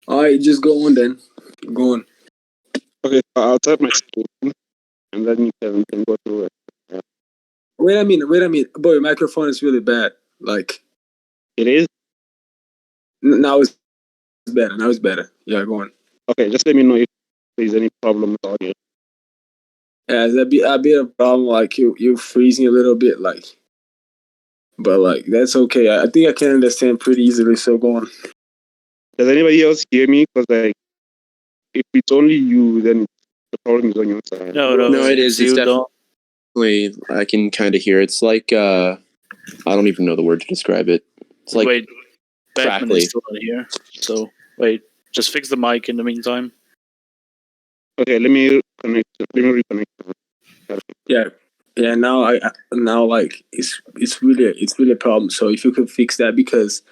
Alright, just go on then. Go on. Okay, so I'll type my screen, and then you can go through it. Yeah. Wait a minute. Boy, your microphone is really bad. Like, It is? now it's better. Yeah, go on. Okay, just let me know if there's any problem with audio. Yeah, there'd be a bit of problem, like you freezing a little bit, like, but like that's okay. I think I can understand pretty easily. So go on. Does anybody else hear me? Because like, if it's only you, then the problem is on your side. No, it is. It's don't. definitely. I can kind of hear. It's like I don't even know the word to describe it. It's like Wait, Batman crackly. is still not here. So wait, just fix the mic in the meantime. Okay, let me reconnect. Yeah. Now now like it's really a problem. So if you could fix that, because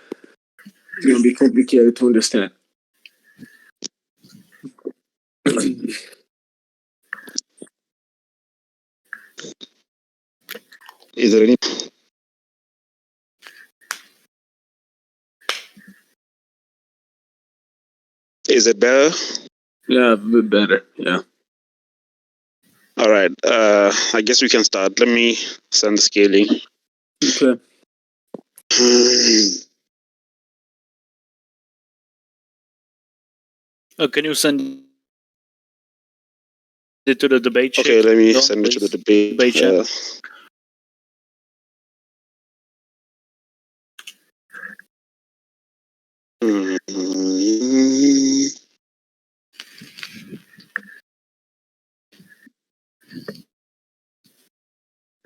it's gonna be complicated to understand. Is there any? Is it better? Yeah, a bit better. Yeah. All right. I guess we can start. Let me send the scaling. Okay. Can you send it to the debate chat? Okay, let me Don, send it to the please? debate. Debate chat.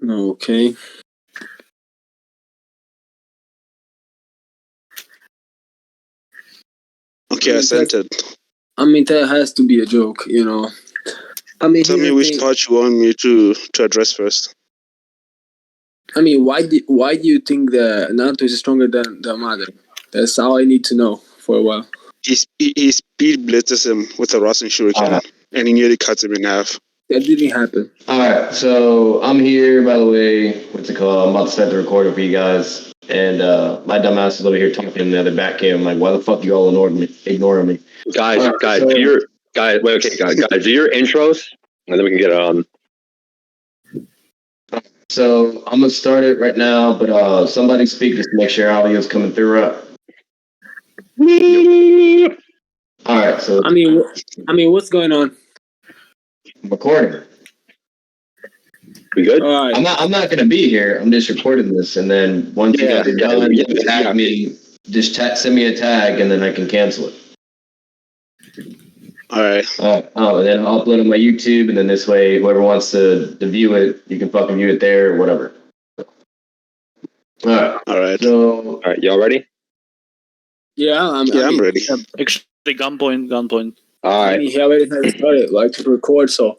Okay. Okay, I sent it. I mean, that has to be a joke, you know. I mean, Tell here's me the which thing. part you want me to address first. I mean, why do you think that Naruto is stronger than the mother? That's all I need to know for a while. He speed blitzes him with a Rasen Shuriken, and he nearly cuts him in half. That didn't happen. Alright, so I'm here, by the way. What's it called? I'm about to start the recording for you guys. And my dumbass is over here talking in the other back cam. I'm like, why the fuck you all ignoring me? Guys, Alright, guys, so- do your guys do your intros, and then we can get on. So I'm gonna start it right now, but somebody speak just to make sure audio's coming through right. Alright, so I mean, what's going on? I'm recording. We good? All right. I'm not gonna be here. I'm just recording this, and then once you guys are done, tag me. Just send me a tag, and then I can cancel it. All right. Oh, and then I'll upload it on my YouTube, and then this way, whoever wants to view it, you can fucking view it there or whatever. All right. So, All right, y'all ready? Yeah, I'm ready. Actually, gunpoint. All right. I mean, he already has started like to record, so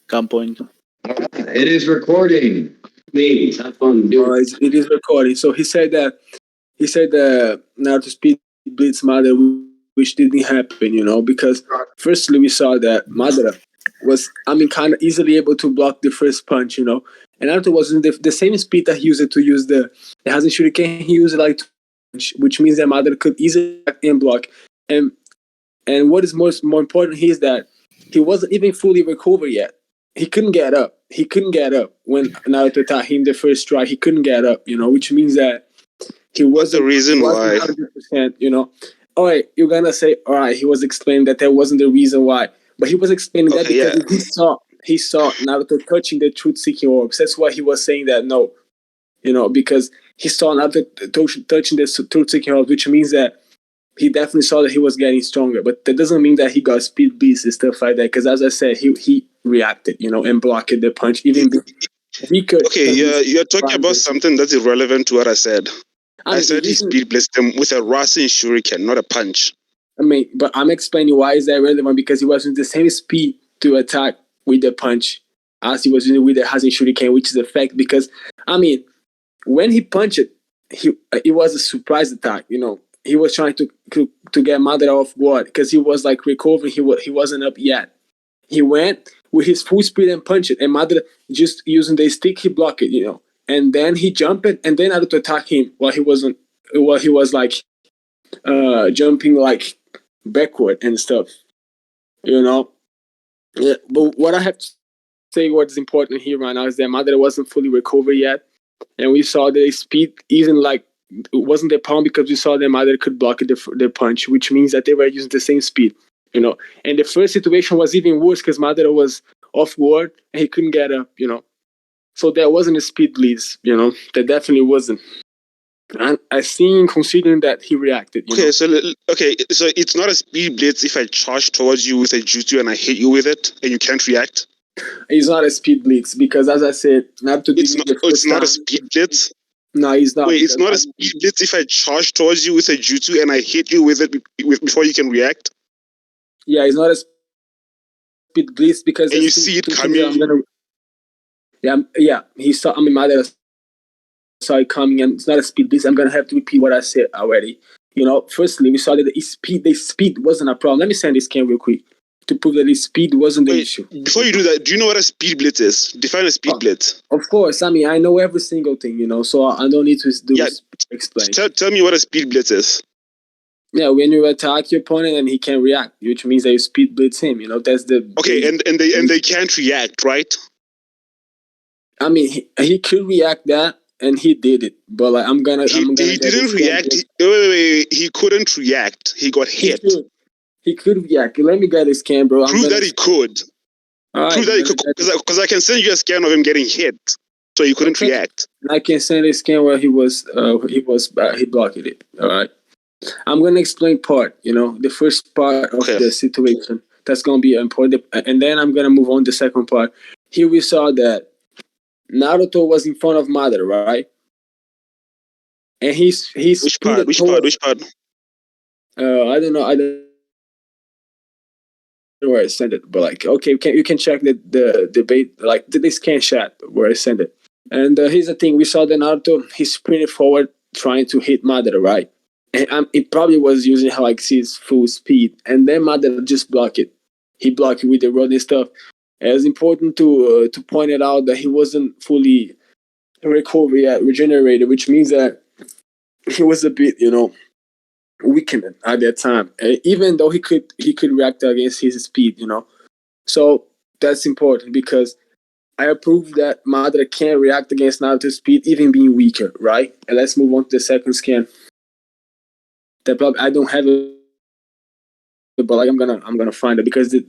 Gunpoint. it is recording. Please have fun. it is recording. So he said that Naruto speed blitz Madara, which didn't happen, you know, because firstly we saw that Madara was, kind of easily able to block the first punch, you know, and Naruto was in the same speed that he used to use the Hazen Shuriken. He used it like to punch, which means that Madara could easily and block, and what is more important here is that he wasn't even fully recovered yet. He couldn't get up. When Naruto attacked him the first strike. He couldn't get up, you know, which means that he wasn't. the reason why? 100%, you know. All right, you're gonna say, all right, he was explaining that wasn't the reason why, but he was explaining that because he saw Naruto touching the truth-seeking orbs. That's why he was saying that no, you know, because he saw Naruto touching the truth-seeking orbs, which means that he definitely saw that he was getting stronger. But that doesn't mean that he got speed beast and stuff like that. Because as I said, he reacted, you know, and blocked the punch. Even weaker. Okay, you're talking about something that's irrelevant to what I said. I said he speed blitzed him with a Rasen Shuriken, not a punch. I mean, but I'm explaining why is that relevant, because he was in the same speed to attack with the punch as he was using with the Hazen Shuriken, which is a fact. Because I mean, when he punched it was a surprise attack. You know, he was trying to get Madara off guard because he was like recovering. He wasn't up yet. He went with his full speed and punched it, and Madara just using the stick, he blocked it. You know, and then he jumped it, and then Naruto attacked him while he was like jumping like backward and stuff. You know. Yeah, but what I have to say, what's important here right now is that Madara wasn't fully recovered yet, and we saw the speed even like it wasn't the problem because we saw that Madara could block the punch, which means that they were using the same speed. You know, and the first situation was even worse because Madara was off guard and he couldn't get up. You know, so there wasn't a speed blitz. You know, there definitely wasn't. And I think considering that he reacted. You know? So it's not a speed blitz if I charge towards you with a jutsu and I hit you with it and you can't react. It's not a speed blitz because, as I said, it's not a speed blitz. No, it's not. Wait, it's not a speed blitz if I charge towards you with a jutsu and I hit you with it before you can react. Yeah, it's not a speed blitz because and you see it coming. Yeah. He saw. I mean, Madara saw it coming, and it's not a speed blitz. I'm gonna have to repeat what I said already. You know, firstly, we saw that the speed wasn't a problem. Let me send this scan real quick to prove that the speed wasn't the issue. Before you do that, do you know what a speed blitz is? Define a speed blitz. Of course. I mean, I know every single thing, you know, so I don't need to explain. Tell me what a speed blitz is. Yeah, when you attack your opponent and he can react, which means that you speed blitz him, you know, that's the... Okay, and they can't react, right? I mean, he could react that, and he did it, but like, he didn't react. Wait, he couldn't react. He got hit. He could react. Let me get a scan, bro. Prove that he could. Prove that he could, because I can send you a scan of him getting hit, so he couldn't react. I can send a scan where he blocked it. All right. I'm gonna explain part. You know, the first part of the situation. That's gonna be important, and then I'm gonna move on to the second part. Here we saw that Naruto was in front of Madara, right? And he's which part? I don't know. I don't know where I sent it, but like, okay, you can check the debate, like this can chat where I sent it. And here's the thing: we saw that Naruto he sprinted forward trying to hit Madara, right? And it probably was using like his full speed, and then Madara just blocked it. He blocked it with the rod and stuff. And it's important to point it out that he wasn't fully recovered yet, regenerated, which means that he was a bit, you know, weakened at that time. Even though he could react against his speed, you know. So that's important because I approve that Madara can react against Naruto's speed, even being weaker, right? And let's move on to the second scan. That probably I don't have it, but like I'm gonna find it because it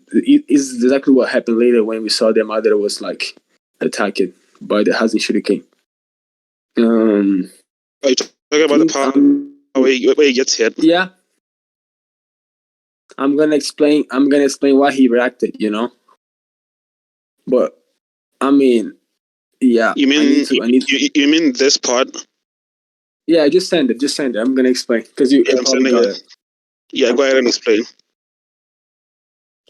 is exactly what happened later when we saw that Madara was like attacked by the Hazen Shuriken. Are you talking about the part where he gets hit? Yeah. I'm gonna explain why he reacted, you know. But I mean, yeah. You mean you mean this part? Yeah, just send it. I'm gonna explain because you probably got it. Yeah, go ahead and explain.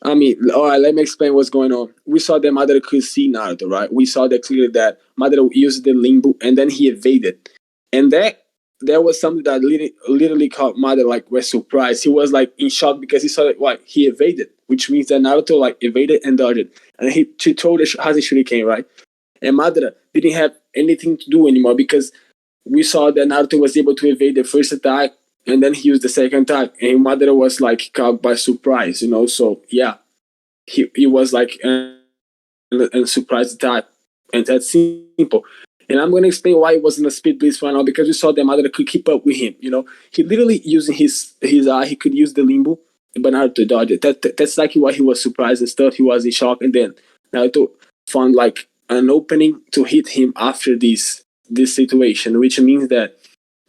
I mean, all right, let me explain what's going on. We saw that Madara could see Naruto, right? We saw that clearly that Madara used the limbo and then he evaded. And that was something that literally caught Madara like was surprised. He was like in shock because he saw that he evaded, which means that Naruto like evaded and dodged. And he told the Hazen Shuriken, right? And Madara didn't have anything to do anymore because we saw that Naruto was able to evade the first attack and then he used the second attack. And Madara was like caught by surprise, you know. So yeah, he was like a surprise attack, and that's simple. And I'm gonna explain why it wasn't a speed blitz right now because we saw that Madara could keep up with him. You know, he literally using his eye, he could use the limbo, but Naruto dodged it. That's like why he was surprised and stuff. He was in shock, and then Naruto found like an opening to hit him after this situation, which means that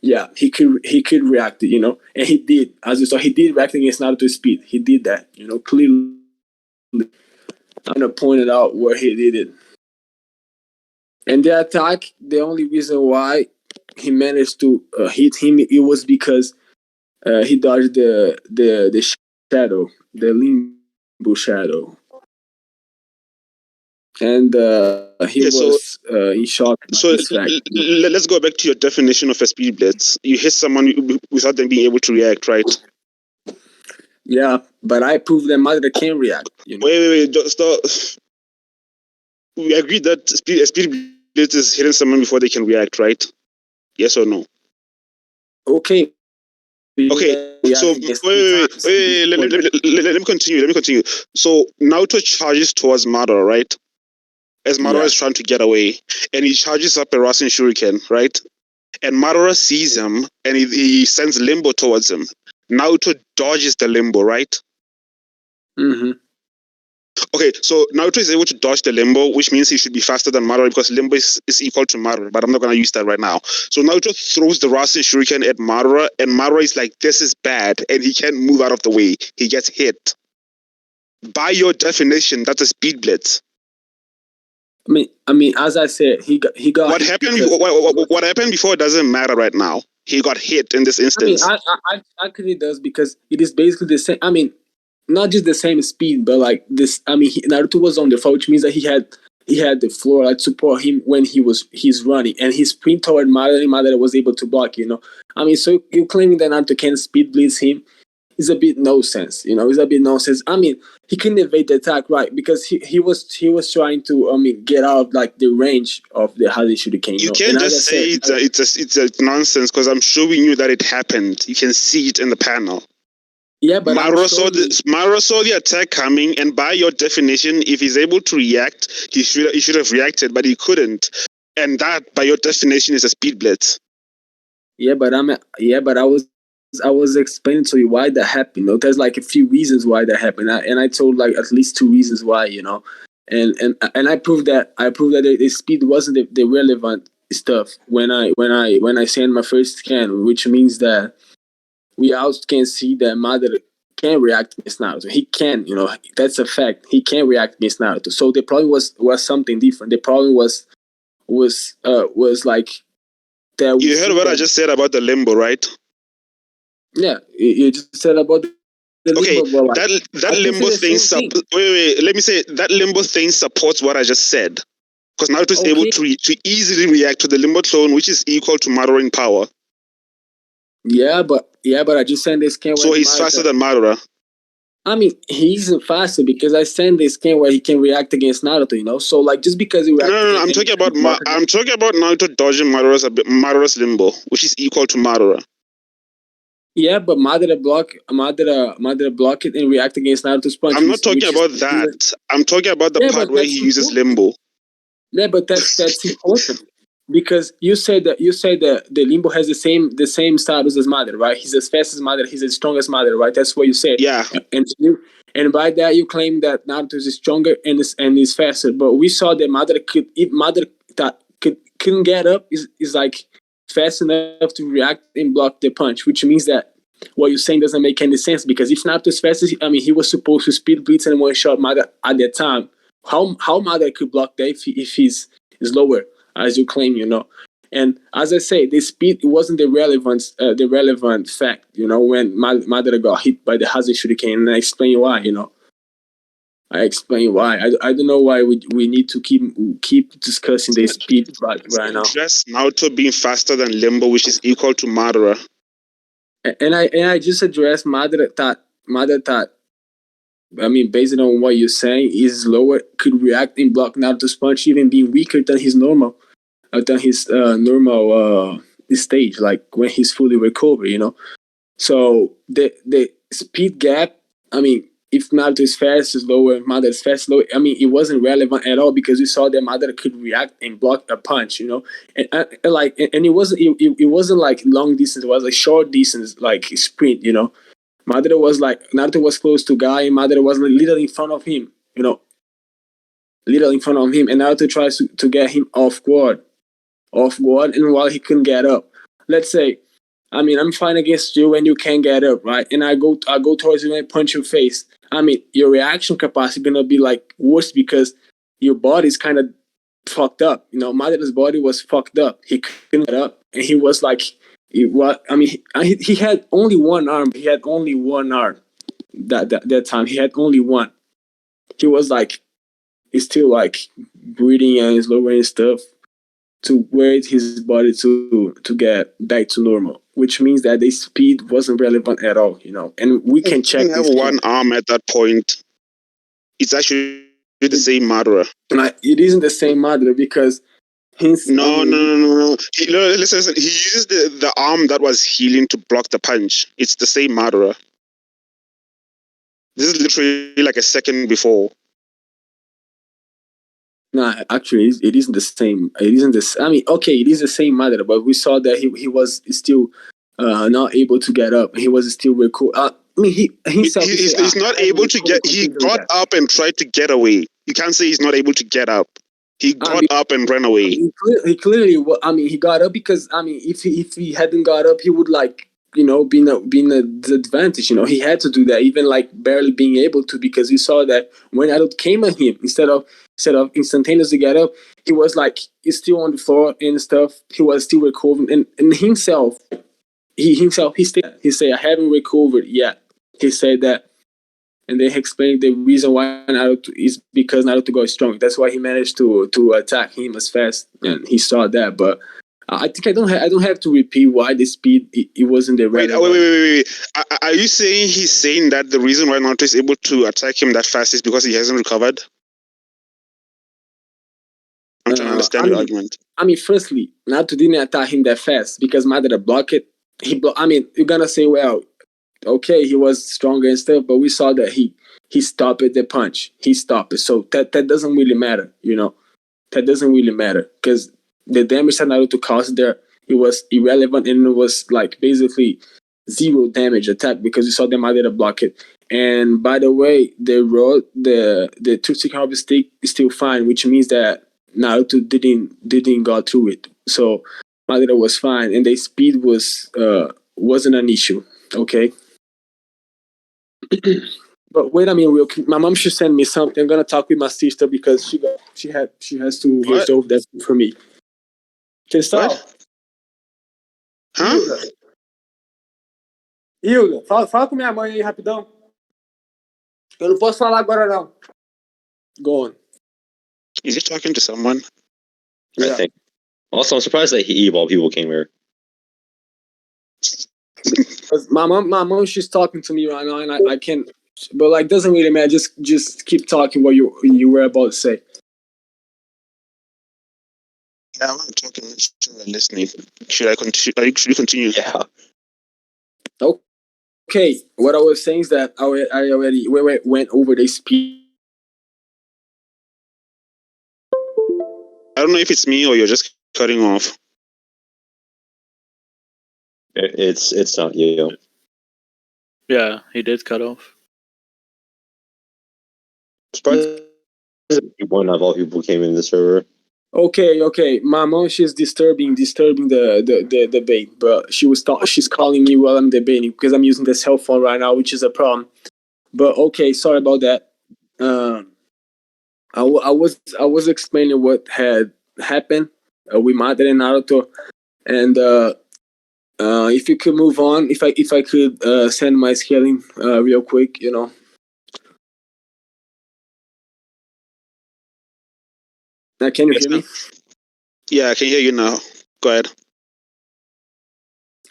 yeah, he could react, you know, and he did. As you saw, he did react against Naruto's speed. He did that, you know, clearly. I'm gonna point it out where he did it. And the attack, the only reason why he managed to hit him, it was because he dodged the shadow, the limbo shadow. And he was in shock. So let's go back to your definition of a speed blitz. You hit someone without them being able to react, right? Yeah, but I proved that Madara can react. You know? Wait, stop. We agreed that a speed blitz is hitting someone before they can react, right? Yes or no? Okay, Okay, so wait, let me continue. So Naruto charges towards Madara, right? As Madara is trying to get away, and he charges up a Rasen Shuriken, right? And Madara sees him, and he sends Limbo towards him. Naruto dodges the Limbo, right? Mm-hmm. Okay, so Naruto is able to dodge the Limbo, which means he should be faster than Madara because Limbo is equal to Madara, but I'm not going to use that right now. So Naruto throws the Rasen Shuriken at Madara, and Madara is like, this is bad, and he can't move out of the way. He gets hit. By your definition, that's a speed blitz. I mean, as I said, he got. What happened? What happened before doesn't matter right now. He got hit in this instance. I mean, actually it does because it is basically the same. I mean, not just the same speed, but like this. I mean, Naruto was on the floor, which means that he had the floor like support him when he's running, and he sprint toward Madara, and Madara was able to block. I mean, so you claiming that Naruto can speed blitz him is a bit no sense. It's a bit nonsense. I mean, he couldn't evade the attack, right? Because he was trying to get out of like the range of the Hazen Shuriken. You can't just say it's a nonsense because I'm showing you that it happened. You can see it in the panel. Yeah, but Madara saw the attack coming, and by your definition, if he's able to react, he should have reacted, but he couldn't. And that, by your definition, is a speed blitz. Yeah, but I was explaining to you why that happened. There's like a few reasons why that happened, and I told like at least 2 reasons why. And I proved that the speed wasn't the relevant stuff when I sent my first scan, which means that we also can see that Madara can react against Naruto. He can, that's a fact. He can react against Naruto. So the problem was something different. The problem was like that. You heard what I just said about the Limbo, right? Yeah, you just said about the Limbo. Like, that Limbo thing. Wait. Let me say that Limbo thing supports what I just said because Naruto is able to easily react to the Limbo clone, which is equal to Madara in power. Yeah, but I just sent this scan. So he's faster than Madara. I mean, he's faster because I sent this scan where he can react against Naruto. So like just because he reacts. No. I'm talking about Naruto dodging Madara's Limbo, which is equal to Madara. Yeah, but Madara block it and react against Naruto's punch. I'm not talking about that. I'm talking about the part where he uses Limbo. Yeah, but that's important. Because you say that the Limbo has the same status as Madara, right? He's as fast as Madara, he's as strong as Madara, right? That's what you said. Yeah. And by that you claim that Naruto is stronger and is faster. But we saw that Madara couldn't get up, is like fast enough to react and block the punch, which means that what you're saying doesn't make any sense. Because if Naruto is fast, he was supposed to speed blitz and one shot Madara at that time. How Madara could block that if he's lower, as you claim, And as I say, the speed wasn't the relevant fact, when Madara got hit by the Hazen Shuriken, and I explain why, I explain why. I don't know why we need to keep discussing the speed right now. Just Naruto being faster than Limbo, which is equal to Madara. And I just addressed Madara thought. I mean, based on what you're saying, is lower, could react and block Naruto's punch, even being weaker than his normal stage, like when he's fully recovered, So the speed gap, I mean, if Naruto is fast, is lower, Madara is fast, lower, I mean, it wasn't relevant at all because we saw that Madara could react and block a punch, and it wasn't like long distance, it was a short distance, like sprint, Naruto was close to Guy, and Madara was like little in front of him, and Naruto tries to get him off guard, and while he couldn't get up. Let's say, I mean, I'm fighting against you and you can't get up, right? And I go towards you and I punch your face. I mean, your reaction capacity gonna be like worse because your body's kind of fucked up. Madara's body was fucked up. He couldn't get up, and he was like, he had only one arm. That time. He had only one. He was like, he's still like breathing and he's lowering stuff to wait his body to get back to normal, which means that the speed wasn't relevant at all, and we can check. He have one arm at that point. It's actually the same Madara. It isn't the same Madara because No. Listen. He used the arm that was healing to block the punch. It's the same Madara. This is literally like a second before. Nah, actually, it isn't the same. It isn't this. I mean, okay, it is the same Madara, but we saw that he was still not able to get up. He was still I mean, he himself. He's not able to get. He got up and tried to get away. You can't say he's not able to get up. He got up and ran away. He clearly. I mean, he got up because I mean, if he hadn't got up, he would like being a disadvantage. He had to do that, even like barely being able to, because we saw that when Naruto came at him, instead of instantaneously get up, he was like he's still on the floor and stuff. He was still recovering, and himself. He said, I haven't recovered yet. He said that, and then he explained the reason why Naruto is because Naruto got strong. That's why he managed to attack him as fast, and he saw that. But I think I don't have to repeat why the speed it wasn't the right. Wait. Are you saying he's saying that the reason why Naruto is able to attack him that fast is because he hasn't recovered? I'm trying to understand your argument. I mean, firstly, Naruto didn't attack him that fast because Madara blocked it. I mean, you're gonna say, well, okay, he was stronger and stuff, but we saw that he stopped the punch. He stopped it. So that doesn't really matter, That doesn't really matter because the damage that Naruto caused there, it was irrelevant, and it was like basically zero damage attack because we saw the Madara block it. And by the way, the two-stick harvest stick is still fine, which means that Naruto didn't go through it. So Madara was fine, and the speed wasn't an issue. Okay. But wait a minute, real quick. My mom should send me something. I'm gonna talk with my sister because she has to resolve that for me. Can you stop? Huh? Hilda, fala com minha mãe aí rapidão. Eu não posso falar agora não. Go on. Is he talking to someone? I think. Also, I'm surprised that all people came here. My mom, she's talking to me right now, and I can't. But like, doesn't really matter. Just keep talking what you were about to say. Yeah, I'm not talking. I'm listening. Should I continue? Should we continue? Yeah. Okay. What I was saying is that I already went over the speed. I don't know if it's me or you're just cutting off. It's not you. Yeah, he did cut off. Surprised that one of all people came in the server. Okay. My mom, she's disturbing the debate, but she's calling me while I'm debating because I'm using the cell phone right now, which is a problem. But okay, sorry about that. I was explaining what had happened with Madara and Naruto, and if you could move on, if I could send my scaling real quick, Can you hear me? Yeah, I can hear you now. Go ahead.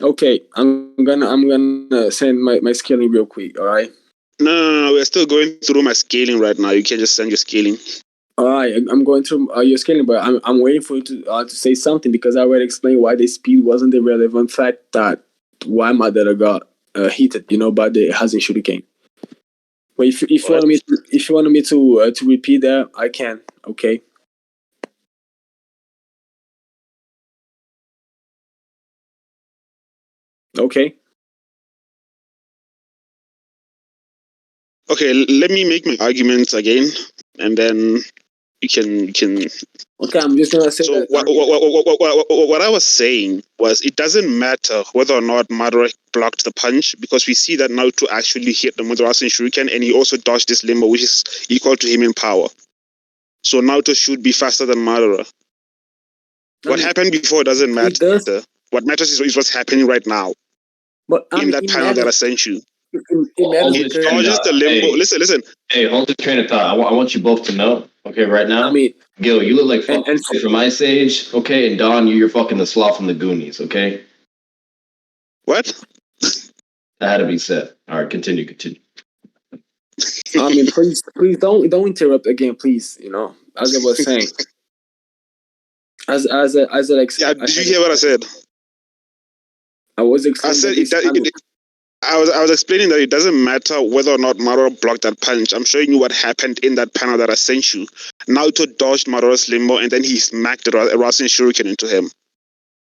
Okay, I'm gonna send my scaling real quick. All right. No. We're still going through my scaling right now. You can't just send your scaling. All right, I'm going through your scaling, but I'm waiting for you to say something because I already explained why the speed wasn't the relevant fact that why Madara got heated, by the Hazen Shuriken. But if you want me to repeat that, I can. Okay. Okay. Okay, let me make my arguments again, and then you can. Okay, I'm just gonna say So that. what I was saying was it doesn't matter whether or not Madara blocked the punch because we see that Naruto actually hit the Mudarasen Shuriken and he also dodged this limbo, which is equal to him in power. So Naruto should be faster than Madara. What happened before doesn't matter. What matters is what's happening right now. But in that panel that I sent you. It dodges the limbo. Hey. Listen. Hey, hold the train of thought. I want you both to know. Okay, right now. I mean, Gil, you look like fucking from Ice Age. Okay, and Don, you're fucking the sloth from the Goonies. Okay. What? That had to be said. All right, continue. I mean, please don't interrupt again, please. As I was saying. As Yeah, did you hear what I said? I was I explaining. said that I was explaining that it doesn't matter whether or not Madara blocked that punch. I'm showing you what happened in that panel that I sent you. Naruto dodged Madara's limbo and then he smacked a Rasen Shuriken into him.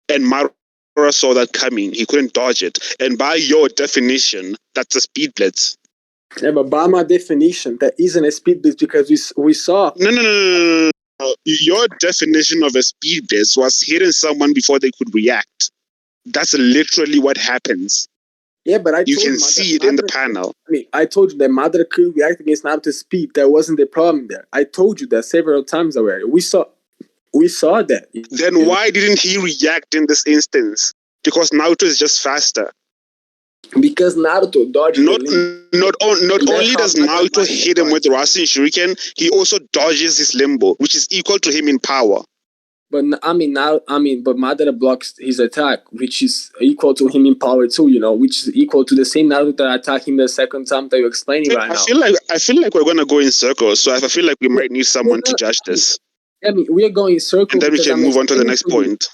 And Madara saw that coming. He couldn't dodge it. And by your definition, that's a speed blitz. Yeah, but by my definition, that isn't a speed blitz because we saw. No. Your definition of a speed blitz was hitting someone before they could react. That's literally what happens. Yeah, but you can see it in the panel. I mean, I told you that Madara could react against Naruto's speed. That wasn't the problem there. I told you that several times already. We saw that. Then why didn't he react in this instance? Because Naruto is just faster. Because Naruto dodged. Not only does Naruto hit him with Rasen Shuriken, he also dodges his limbo, which is equal to him in power. But but Madara blocks his attack, which is equal to him in power too. Which is equal to the same Naruto that attacked him the second time that you're explaining right now. I feel like we're gonna go in circles, so I feel like we might need someone to judge this. I mean, we are going in circles, and then we can move on to the next point.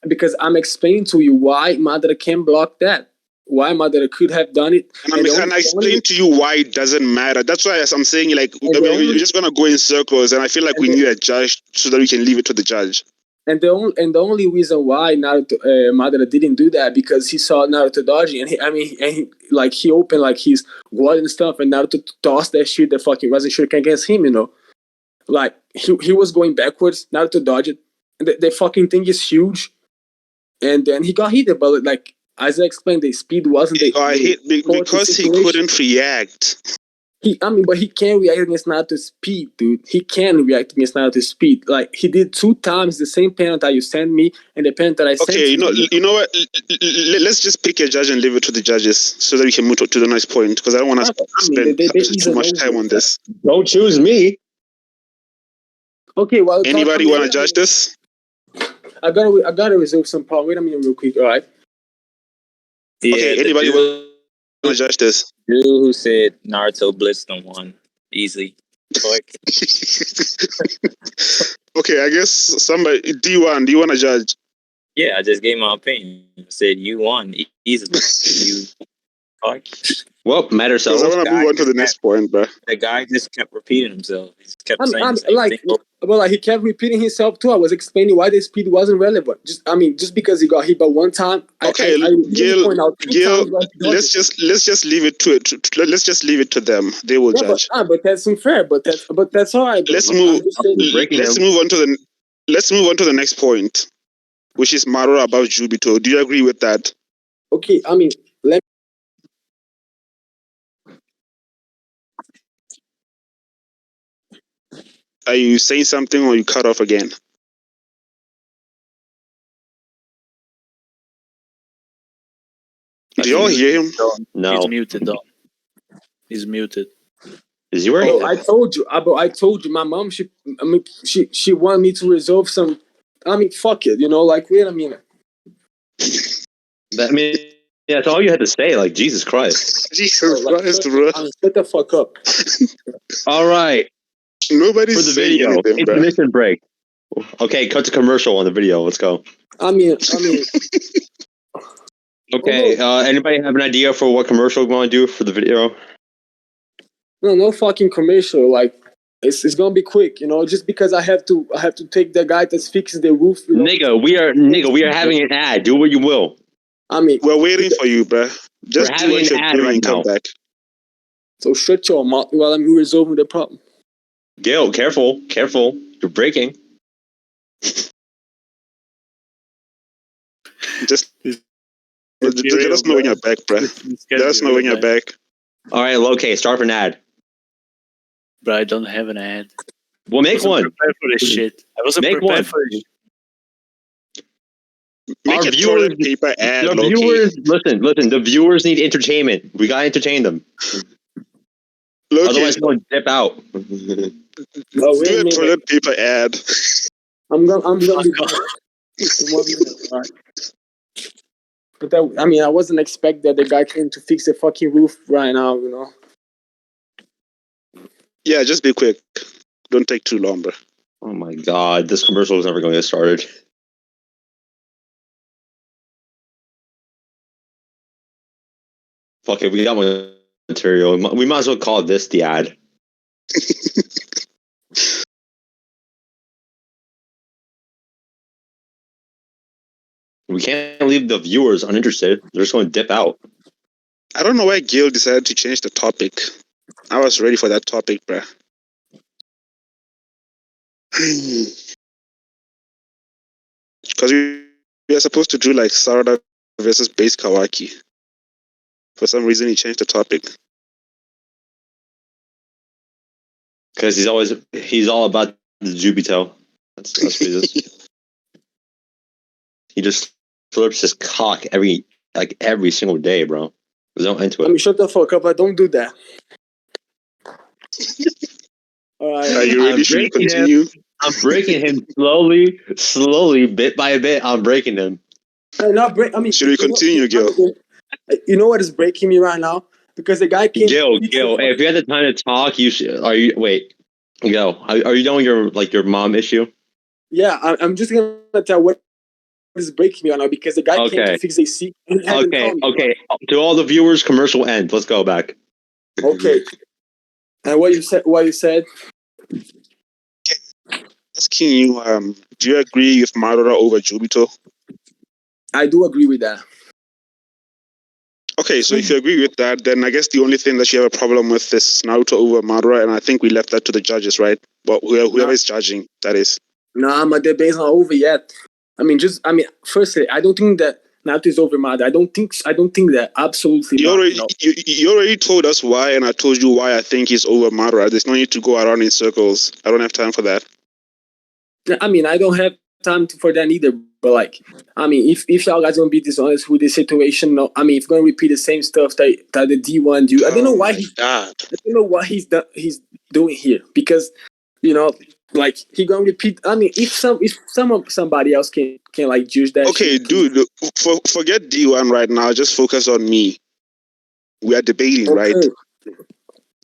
Because I'm explaining to you why Madara can block that. Why Madara could have done it. And I explained to you why it doesn't matter. That's why I'm saying we're just gonna go in circles, and I feel like we need a judge so that we can leave it to the judge. And the only reason why Madara didn't do that because he saw Naruto dodging, and he opened like his guard and stuff, and Naruto tossed that shit, the fucking Rasen Shuriken against him. Like he was going backwards, Naruto dodged it. And the fucking thing is huge, and then he got hit. But like as I explained, the speed wasn't. He got hit because he couldn't react. But he can react against Naruto's speed, dude. He can react against Naruto's speed. Like he did 2 times the same penalty that you sent me and the penalty that I sent. Okay, you know what? Let's just pick a judge and leave it to the judges so that we can move to the next point. Because I don't want to spend too much time on this. Don't choose me. Okay, well, anybody want to judge this? I gotta resolve some problem. Wait a minute, real quick. All right. Yeah, okay, anybody want to judge this? Dude who said Naruto blitzed him won easily. Okay, I guess somebody D1. Do you want to judge? Yeah, I just gave my opinion. I said you won easily. Well, matters. So I want to move on to the next point, bro. The guy just kept repeating himself. He just kept saying the same thing. Well, he kept repeating himself too. I was explaining why the speed wasn't relevant. Just because he got hit by one time. Okay, Gil, let's just leave it to it. Let's just leave it to them. They will judge. But that's unfair. But that's all right. Let's move on to the next point, which is Madara about Juubito. Do you agree with that? Okay, Are you saying something or you cut off again? Do y'all hear him? No. He's muted though. He's muted. Is he wearing? I told you. My mom, she wanted me to resolve some. Fuck it. Wait a minute. That's all you had to say. Like, Jesus Christ. Jesus Christ, bro. Shut the fuck up. All right. Nobody's for the video. Intermission break. Okay, cut to commercial on the video. Let's go. Okay. Anybody have an idea for what commercial we want to do for the video? No fucking commercial. Like it's gonna be quick. Just because I have to take the guy that's fixing the roof. Nigga, we are having an ad. Do what you will. We're waiting for you, bro. Just do what you're doing and come back. So shut your mouth while I'm resolving the problem. Gil, careful. You're breaking. Just let us know when you're back, bro. Let us know when you're back. All right, okay, start an ad. Bro, I don't have an ad. Well, make one. Prepared for this shit. I wasn't prepared for this. Make a toilet paper ad. The viewers, listen. The viewers need entertainment. We gotta entertain them. Otherwise, they'll dip out. Do a toilet paper ad. I'm gonna be. But I wasn't expecting that the guy came to fix the fucking roof right now. Yeah, just be quick. Don't take too long, bro. Oh my god, this commercial is never going to get started. Fuck it, we got one material. We might as well call this the ad. We can't leave the viewers uninterested. They're just going to dip out. I don't know why Gil decided to change the topic. I was ready for that topic, bruh. Because we are supposed to do like Sarada versus Base Kawaki. For some reason, he changed the topic. Because he's all about the Juubito. That's what he is. He just flips his cock every single day, bro. There's no end to it. I mean, shut the fuck up. I don't do that. All right. Are you ready? Should we continue? I'm breaking him slowly, bit by bit. I'm breaking him. Not break. I mean, Should we continue, Gil? You know what is breaking me right now? Because the guy came. Gil, if you had the time to talk, you should. Are you done with your mom issue? Yeah, I'm just gonna tell what is breaking me right now because the guy came to fix a seat. Okay. To all the viewers, commercial end. Let's go back. Okay. And what you said? Asking you, do you agree with Madara over Juubito? I do agree with that. Okay, so if you agree with that, then I guess the only thing that you have a problem with is Naruto over Madara, and I think we left that to the judges, right? But whoever is judging, that is. Nah, my debate's not over yet. Firstly, I don't think that Naruto is over Madara. I don't think that. Absolutely you not. You already told us why, and I told you why I think he's over Madara. There's no need to go around in circles. I don't have time for that. I mean, I don't have time for that either. But if y'all guys gonna be dishonest with the situation, if you're gonna repeat the same stuff that the D1 do, I don't know why he's doing here because he gonna repeat. If somebody else can judge that. Okay, shit, dude, forget D1 right now. Just focus on me. We are debating, right?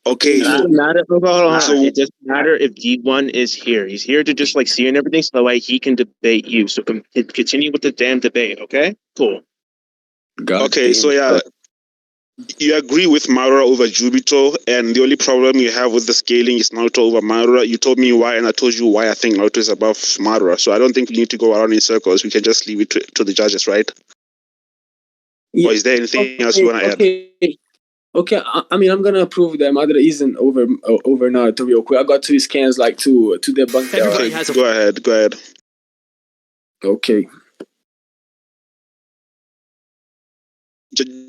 Okay. It doesn't matter. Hold on. It doesn't matter if D1 is here. He's here to just see and everything, so that way he can debate you. So continue with the damn debate, okay? Cool. Okay, so yeah, you agree with Madara over Juubito, and the only problem you have with the scaling is Naruto over Madara. You told me why, and I told you why I think Naruto is above Madara. So I don't think we need to go around in circles. We can just leave it to the judges, right? Yeah. Or is there anything else you want to add? Okay, I'm gonna prove that Madara isn't over Naruto real quick. I got 2 scans to debunk that. Okay, go ahead. Okay.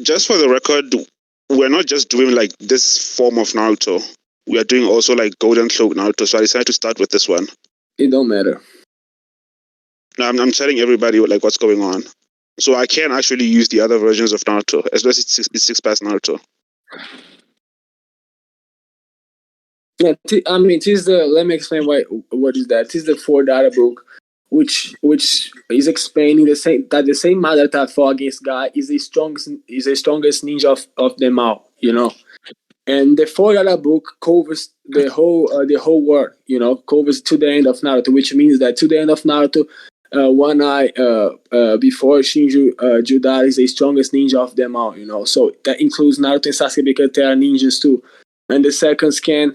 Just for the record, we're not just doing this form of Naruto. We are doing also Golden Cloak Naruto. So I decided to start with this one. It don't matter. No, I'm telling everybody what's going on. So I can actually use the other versions of Naruto, as well as it's 6-pass Naruto. Yeah, let me explain what is that. It is the 4 data book, which is explaining the same Madara that fought against Guy is the strongest ninja of them all, And the 4 data book covers the whole world, covers to the end of Naruto, which means that to the end of Naruto, One Eye before Shinju Judara is the strongest ninja of them all, So that includes Naruto and Sasuke because they are ninjas too. And the second scan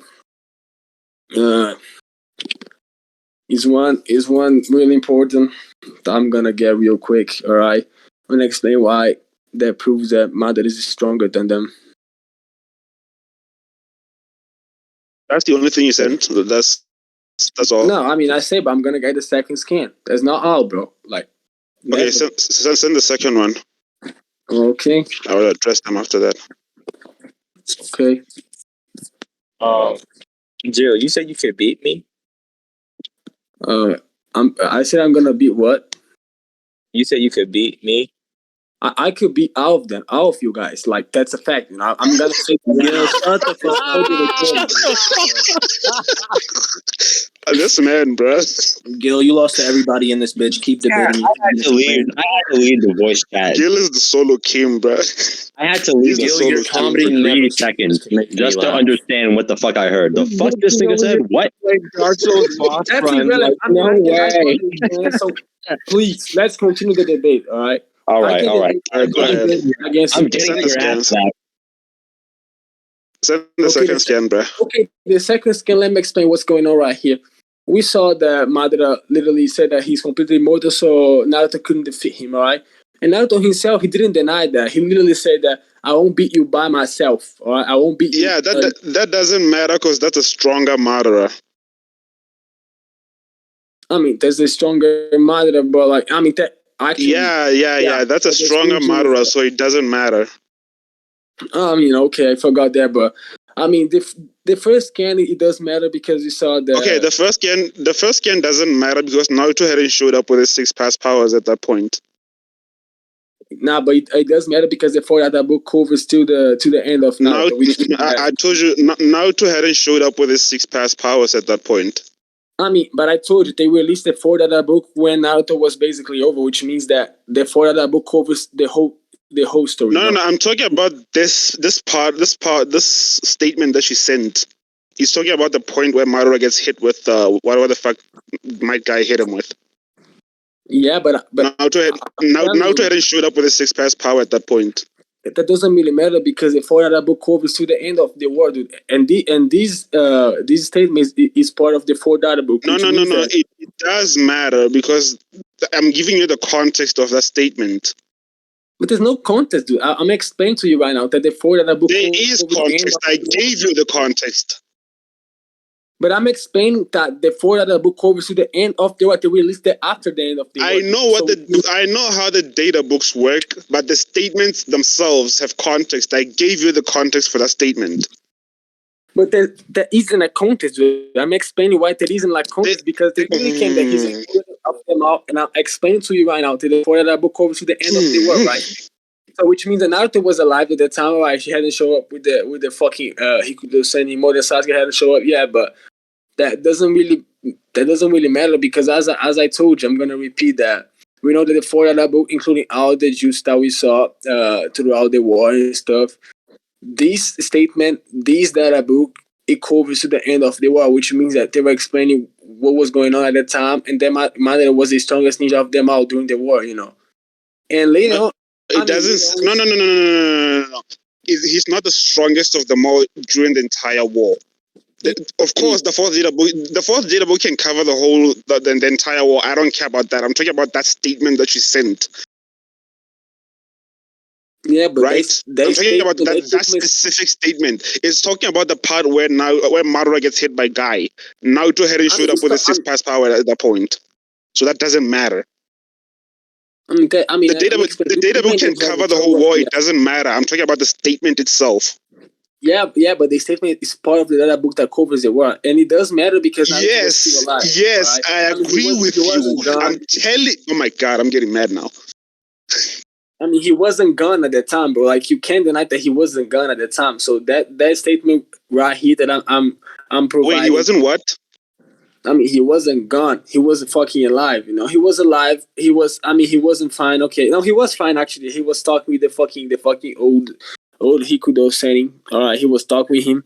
is one really important that I'm gonna get real quick. All right, I'm gonna explain why that proves that Madara is stronger than them. That's the only thing you sent. That's all. No, I say, but I'm gonna get the second scan. That's not all, bro. Okay, send the second one. Okay. I will address them after that. Okay. Jill, you said you could beat me? I said I'm gonna beat what? You said you could beat me? I could be out of you guys. Like that's a fact. You know, I'm gonna say, Gil, shut the fuck up. This man, bro. Gil, you lost to everybody in this bitch. Keep debating. I had to leave the voice chat. Gil is the solo king, bro. I had to leave He's a Gil, solo your king. comedy for never 3 seconds to make me just to laugh. understand what the fuck I heard. The fuck this nigga said? What? Dark Souls boss that's run. irrelevant. Like, no I way. man, so please let's continue the debate. All right. All I right, can all right. debate Go ahead. against I'm you. getting Send your the ass scans. back. Send the Okay, second scan, bro. Okay, the second scan, let me explain what's going on right here. We saw that Madara literally said that he's completely immortal, so Naruto couldn't defeat him, alright? And Naruto himself, he didn't deny that. He literally said that I won't beat you by myself, alright? I won't beat you. Yeah, that doesn't matter because that's a stronger Madara. I mean, there's a stronger Madara, but like, I mean, that actually. Yeah. That's a there's stronger reason- Madara, so it doesn't matter. I mean, okay, I forgot that, but I mean, the first scan, it does matter because you saw the. Okay, the first scan doesn't matter because Naruto hadn't showed up with his 6 past powers at that point. Nah, but it does matter because the 4 that book covers to the end of Naruto. I told you, Naruto hadn't showed up with his 6 past powers at that point. I mean, but I told you they released the 4 book when Naruto was basically over, which means that the 4 book covers the whole story. No. I'm talking about this statement that she sent. He's talking about the point where Madara gets hit with whatever the fuck might guy hit him with. Yeah, but Naruto hadn't showed up with his 6 past power at that point. That doesn't really matter because the 4 book covers to the end of the war, dude. And these statements is part of the 4 book. No. It does matter because I'm giving you the context of that statement. But there's no context, dude. I'm explaining to you right now that the 4 book. There is context. I gave you the context. But I'm explaining that the 4 book covers to the end of the war. They released it after the end of the war. I know how the data books work, but the statements themselves have context. I gave you the context for that statement. But there isn't a context. Dude. I'm explaining why there isn't like context because they really came that he's up them out, and I'm explaining to you right now that the 4 book covers to the end of the war, right? So which means that Naruto was alive at the time, right? She hadn't shown up with the fucking Hikudo Sennin more than Sasuke hadn't shown up, yeah, but that doesn't really matter because as I told you, I'm gonna repeat that. We know that the 4 book, including all the juice that we saw throughout the war and stuff, this statement, this data book, it covers to the end of the war, which means that they were explaining what was going on at the time, and then Madara was the strongest ninja of them all during the war, you know. And later on, it doesn't. No. He's not the strongest of them all during the entire war. Of course, the fourth data book can cover the entire war. I don't care about that. I'm talking about that statement that she sent. Yeah, but right? I'm talking about that specific statement. It's talking about the part where Madara gets hit by Guy. Naruto hadn't showed up with his 6 past power at that point, so that doesn't matter. The data book can cover the whole war. It doesn't matter. I'm talking about the statement itself. Yeah, but the statement is part of the data book that covers the war, and it does matter because Naruto was still alive. Yes, right? I agree with you. I'm telling. Oh my god, I'm getting mad now. I mean, he wasn't gone at the time, bro. Like you can't deny that he wasn't gone at the time. So that statement right here that I'm providing. Wait, he wasn't what? I mean, he wasn't gone. He was fucking alive. You know, he was alive. He was. I mean, he wasn't fine. Okay, no, he was fine actually. He was talking with the fucking old Hikudo Sennin. All right, he was talking with him.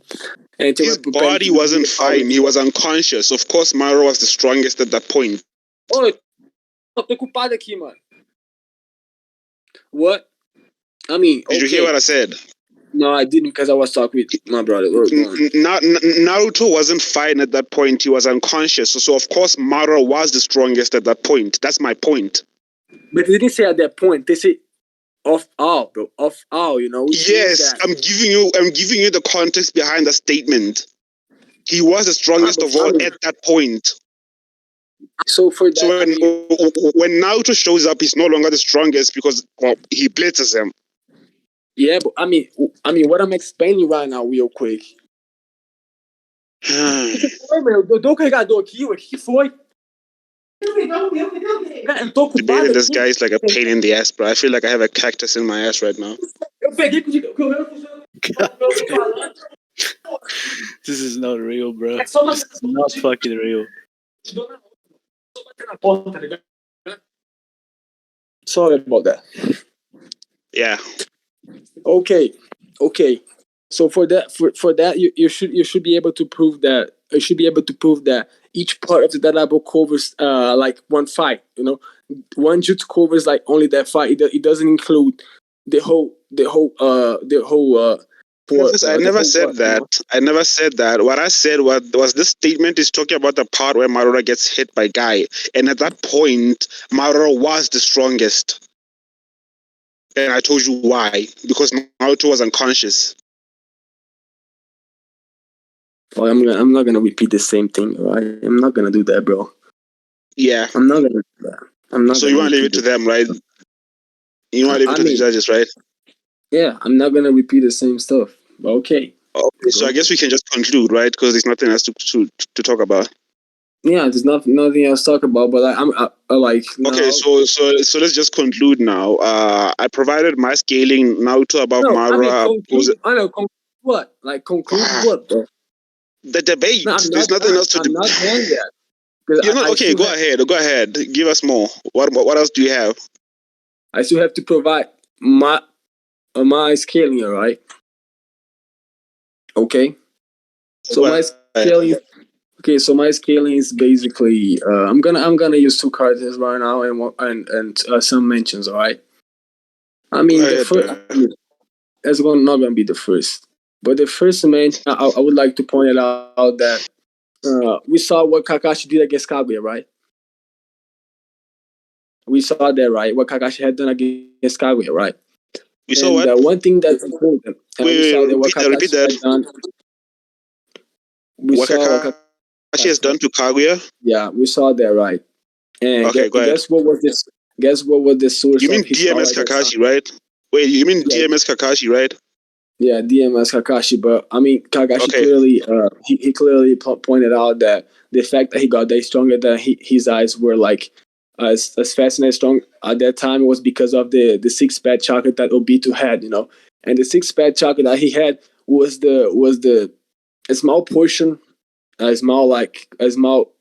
And his body wasn't fine. He was unconscious. Of course, Madara was the strongest at that point. Oh, tô culpado aqui, mano. What? I mean, did you hear what I said? No, I didn't because I was talking with my brother. Naruto wasn't fine at that point. He was unconscious. So of course, Madara was the strongest at that point. That's my point. But they didn't say at that point. They say of all, bro. Of all, you know. Yes, I'm giving you the context behind the statement. He was the strongest of all at that point. So for that, so when Naruto shows up, he's no longer the strongest because he blitzes him. Yeah, but I mean, what I'm explaining right now, real quick. O que foi, meu? Eu dou o carregador aqui, ué. O que foi? Debating this guy is like a pain in the ass, bro. I feel like I have a cactus in my ass right now. This is not real, bro. This is not fucking real. Sorry about that. Yeah. Okay. So for that, you should be able to prove that. You should be able to prove that each part of the database covers like one fight. You know, one jutsu covers like only that fight. It doesn't include the whole. I never said that. I never said that. What I said was this statement is talking about the part where Madara gets hit by Guy, and at that point, Madara was the strongest. And I told you why. Because Naruto was unconscious. Well, I'm not gonna repeat the same thing, right? I'm not gonna do that, bro. Yeah. I'm not gonna do that. So you want to leave it to them, right? You want to leave it to the judges, right? Yeah, I'm not gonna repeat the same stuff. But okay. Okay, so I guess we can just conclude, right? Because there's nothing else to talk about. Yeah, there's nothing else to talk about. But I'm like. Okay, so let's just conclude now. I provided my scaling Naruto above Madara. Conclude what? Like conclude what, bro? The debate. There's nothing else to debate. I'm not done yet. You're not okay. Go ahead. Give us more. What else do you have? I still have to provide my scaling, all right? Okay. So my scaling. Okay, so my scaling is basically I'm gonna use 2 cards right now and some mentions, all right? I mean the first. That's not gonna be the first, but the first mention I would like to point it out that we saw what Kakashi did against Kaguya, right? We saw that, right? What Kakashi had done against Kaguya, right? We saw what? One thing that's important. Repeat that. What Kakashi has done to Kaguya? Yeah, we saw that, right? And okay, go ahead. Guess what was this? Guess what was the source? You mean DMS Kakashi, right? Wait, you mean DMS Kakashi, right? Yeah, DMS Kakashi, but I mean Kakashi clearly, he clearly pointed out that the fact that he got that stronger, that his eyes were like as fast and as strong at that time was because of the 6-pack chocolate that Obito had, you know, and the 6-pack chocolate that he had was a small portion, a small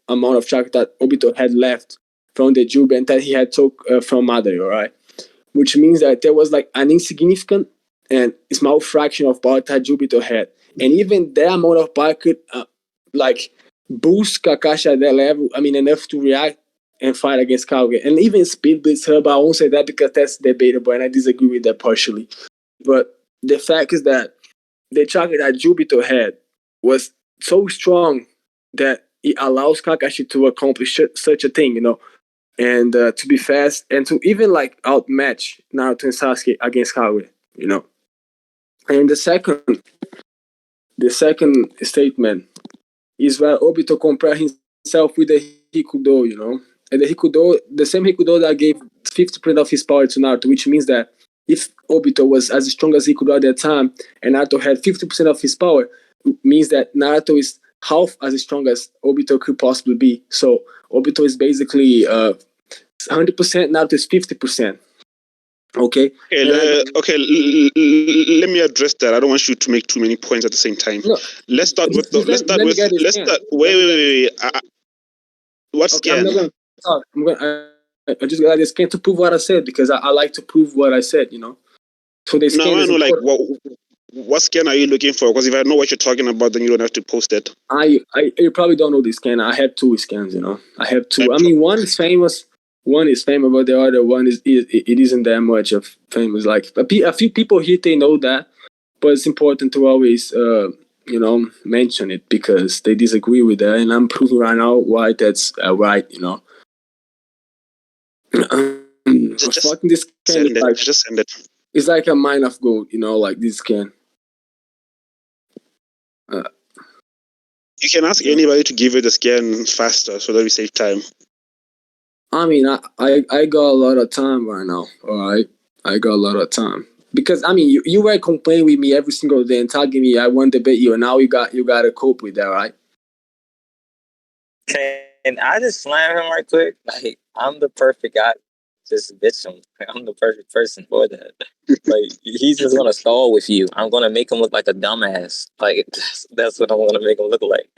amount of chocolate that Obito had left from the Juubito and that he had took from Madara, all right, which means that there was like an insignificant and small fraction of power that Juubito had. And even that amount of power could like boost Kakashi at that level, I mean, enough to react and fight against Kaguya. And even Speed Blitz her, but I won't say that because that's debatable and I disagree with that partially. But the fact is that the chocolate that Juubito had was so strong that it allows Kakashi to accomplish such a thing, you know, and to be fast and to even like outmatch Naruto and Sasuke against Kaguya, you know. And the second statement is where Obito compared himself with the Hikudo, you know. And the Hikudo, the same Hikudo that gave 50% of his power to Naruto, which means that if Obito was as strong as Hikudo at that time and Naruto had 50% of his power, means that Naruto is half as strong as Obito could possibly be. So Obito is basically 100%, Naruto is 50%. Okay. Let me address that. I don't want you to make too many points at the same time. No, let's start with. Wait. What scan? I'm not going to talk. I just got this scan to prove what I said because I like to prove what I said. You know. So they scan. No, I know. Like, what scan are you looking for? Because if I know what you're talking about, then you don't have to post it. You probably don't know this scan. I have 2 scans. You know. I have 2. I mean, one is famous. One is famous, but the other one it isn't that much of famous. Like a few people here, they know that, but it's important to always mention it because they disagree with that, and I'm proving right now why that's right. You know, just send it. It's like a mine of gold. You know, like this scan. You can ask anybody to give you the scan faster so that we save time. I mean, I got a lot of time right now, all right? I got a lot of time. Because, I mean, you were complaining with me every single day and tagging me, I want to debate you, and now you got to cope with that, right? Hey, And I just slam him right quick. Like, I'm the perfect guy. Just bitch him. I'm the perfect person for that. Like, he's just gonna stall with you. I'm gonna make him look like a dumbass. Like, that's what I'm gonna make him look like.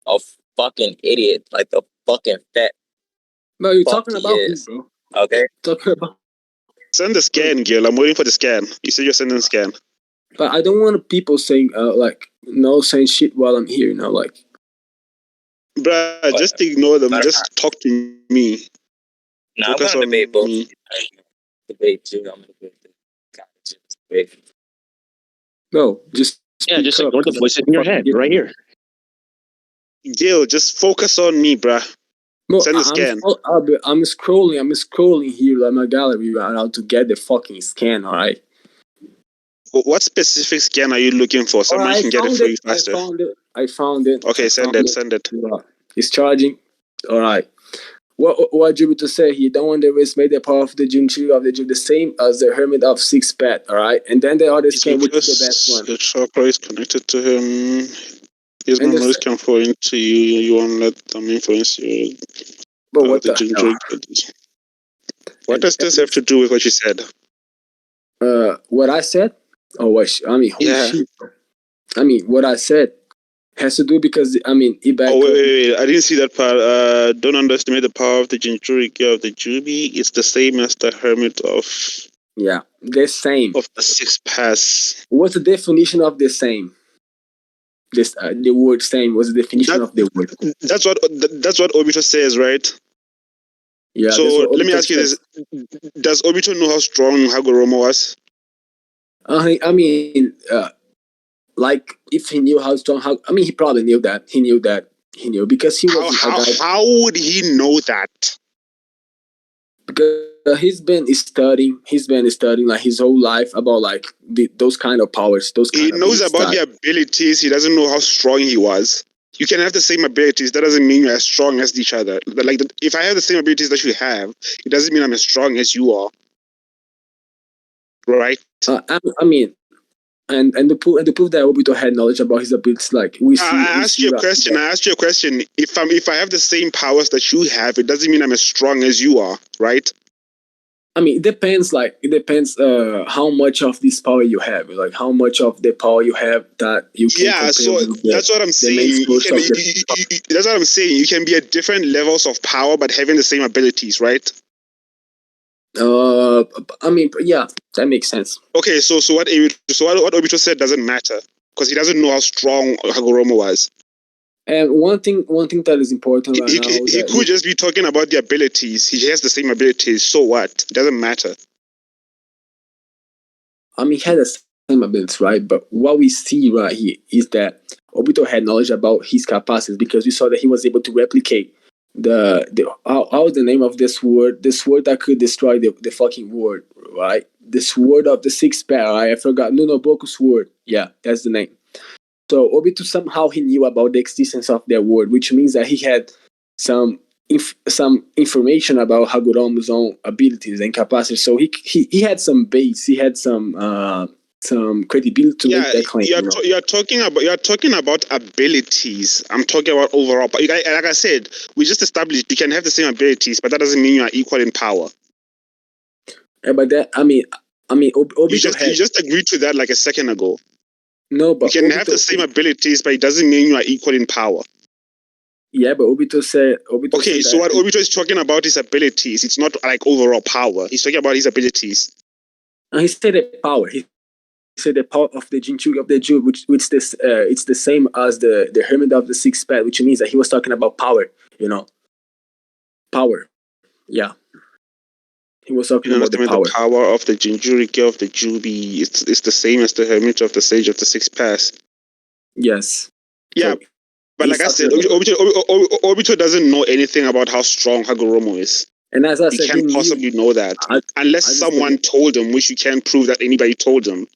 A fucking idiot. Like the fucking fat. No, you're fuck talking he about me, is. bro. Okay. Talking about. Send the scan, Gil. I'm waiting for the scan. You said you're sending the scan. But I don't want people saying saying shit while I'm here. Like. Bruh, just ignore them. Just talk to me. No, I'm Focus gonna on debate both. me. Debate you. I'm gonna debate. No, just just ignore the voices in your head right here. Gil, just focus on me, bruh. No, Send the scan. I'm scrolling here like my gallery right now to get the fucking scan. All right. What specific scan are you looking for? So I can get it for you faster. I found it. Okay, send it. It's charging. All right. What Juubito said, he don't underestimate the power of the Jinchuriki of the Jubilee, the same as the Hermit of Six Path, all right? And then the other scan, which is the best one. The chakra is connected to him. His memories can flow into you. You won't let them influence you. But what the hell? What does this have to do with what you said? What I said? Oh, what? Holy shit. What I said has to do because, Ibaka... Oh, wait. I didn't see that part. Don't underestimate the power of the Jinchuriki of the Jubi. It's the same as the Hermit of... Yeah, the same. Of the Six Paths. What's the definition of the same? The word same was the definition of the word. That's what Obito says, right? Yeah. So let me ask you this: does Obito know how strong Hagoromo was? Like if he knew how strong, he probably knew that. He knew because he was. How would he know that? Because he's been studying like his whole life about like those kind of powers. He knows about the abilities. He doesn't know how strong he was. You can have the same abilities. That doesn't mean you're as strong as each other. Like if I have the same abilities that you have, it doesn't mean I'm as strong as you are. Right? And the proof that Obito had knowledge about his abilities, like we see. I asked you a question. If I have the same powers that you have, it doesn't mean I'm as strong as you are, right? It depends. How much of this power you have, like how much of the power you have that you can. Yeah, so that's what I'm saying. That's what I'm saying. You can be at different levels of power, but having the same abilities, right? Yeah, that makes sense. Okay, so what Obito said doesn't matter because he doesn't know how strong Hagoromo was. And one thing that is important right now. He could just be talking about the abilities. He has the same abilities. So what? It doesn't matter. He had the same abilities, right? But what we see right here is that Obito had knowledge about his capacities because we saw that he was able to replicate the how the name of this sword that could destroy the fucking world, right? The sword of the Six Path, right? I forgot. Nunoboku sword. Yeah, that's the name. So Obito somehow he knew about the existence of that word, which means that he had some information about Hagoromo's own abilities and capacities. So he had some base. He had some credibility to make that claim. You're talking about abilities. I'm talking about overall. Like I said, we just established you can have the same abilities, but that doesn't mean you are equal in power. Yeah, but that Obito you just agreed to that like a second ago. No, but you can have the same abilities, but it doesn't mean you are equal in power. Yeah, but Obito said. Okay, so what Obito is talking about is abilities. It's not like overall power. He's talking about his abilities. He said the power. He said the power of the Jinchuriki of the Jew, which this it's the same as the Hermit of the Six Path, which means that he was talking about power. Power. Yeah. He was talking about the power. The power of the Jinchuriki of the Jubi. It's the same as the Hermit of the Sage of the Six Paths. Yes. Yeah. So, but like I said, Obito doesn't know anything about how strong Hagoromo is. And as I said, he can't possibly know that unless someone told him, which you can't prove that anybody told him.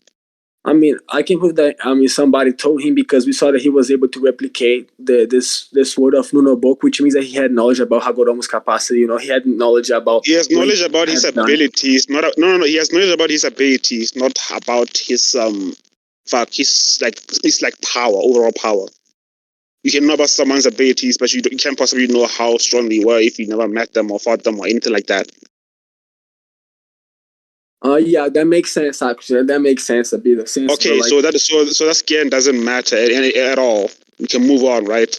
I can prove that. Somebody told him because we saw that he was able to replicate this word of Nunoboku, which means that he had knowledge about Hagoromo's capacity. He had knowledge about. He has knowledge about his abilities. He has knowledge about his abilities, not about his his like power, overall power. You can know about someone's abilities, but you can't possibly know how strong they were if you never met them or fought them or anything like that. Yeah, that makes sense. Actually, that makes sense. A bit of sense. Okay, like, so that scan doesn't matter at all. We can move on, right?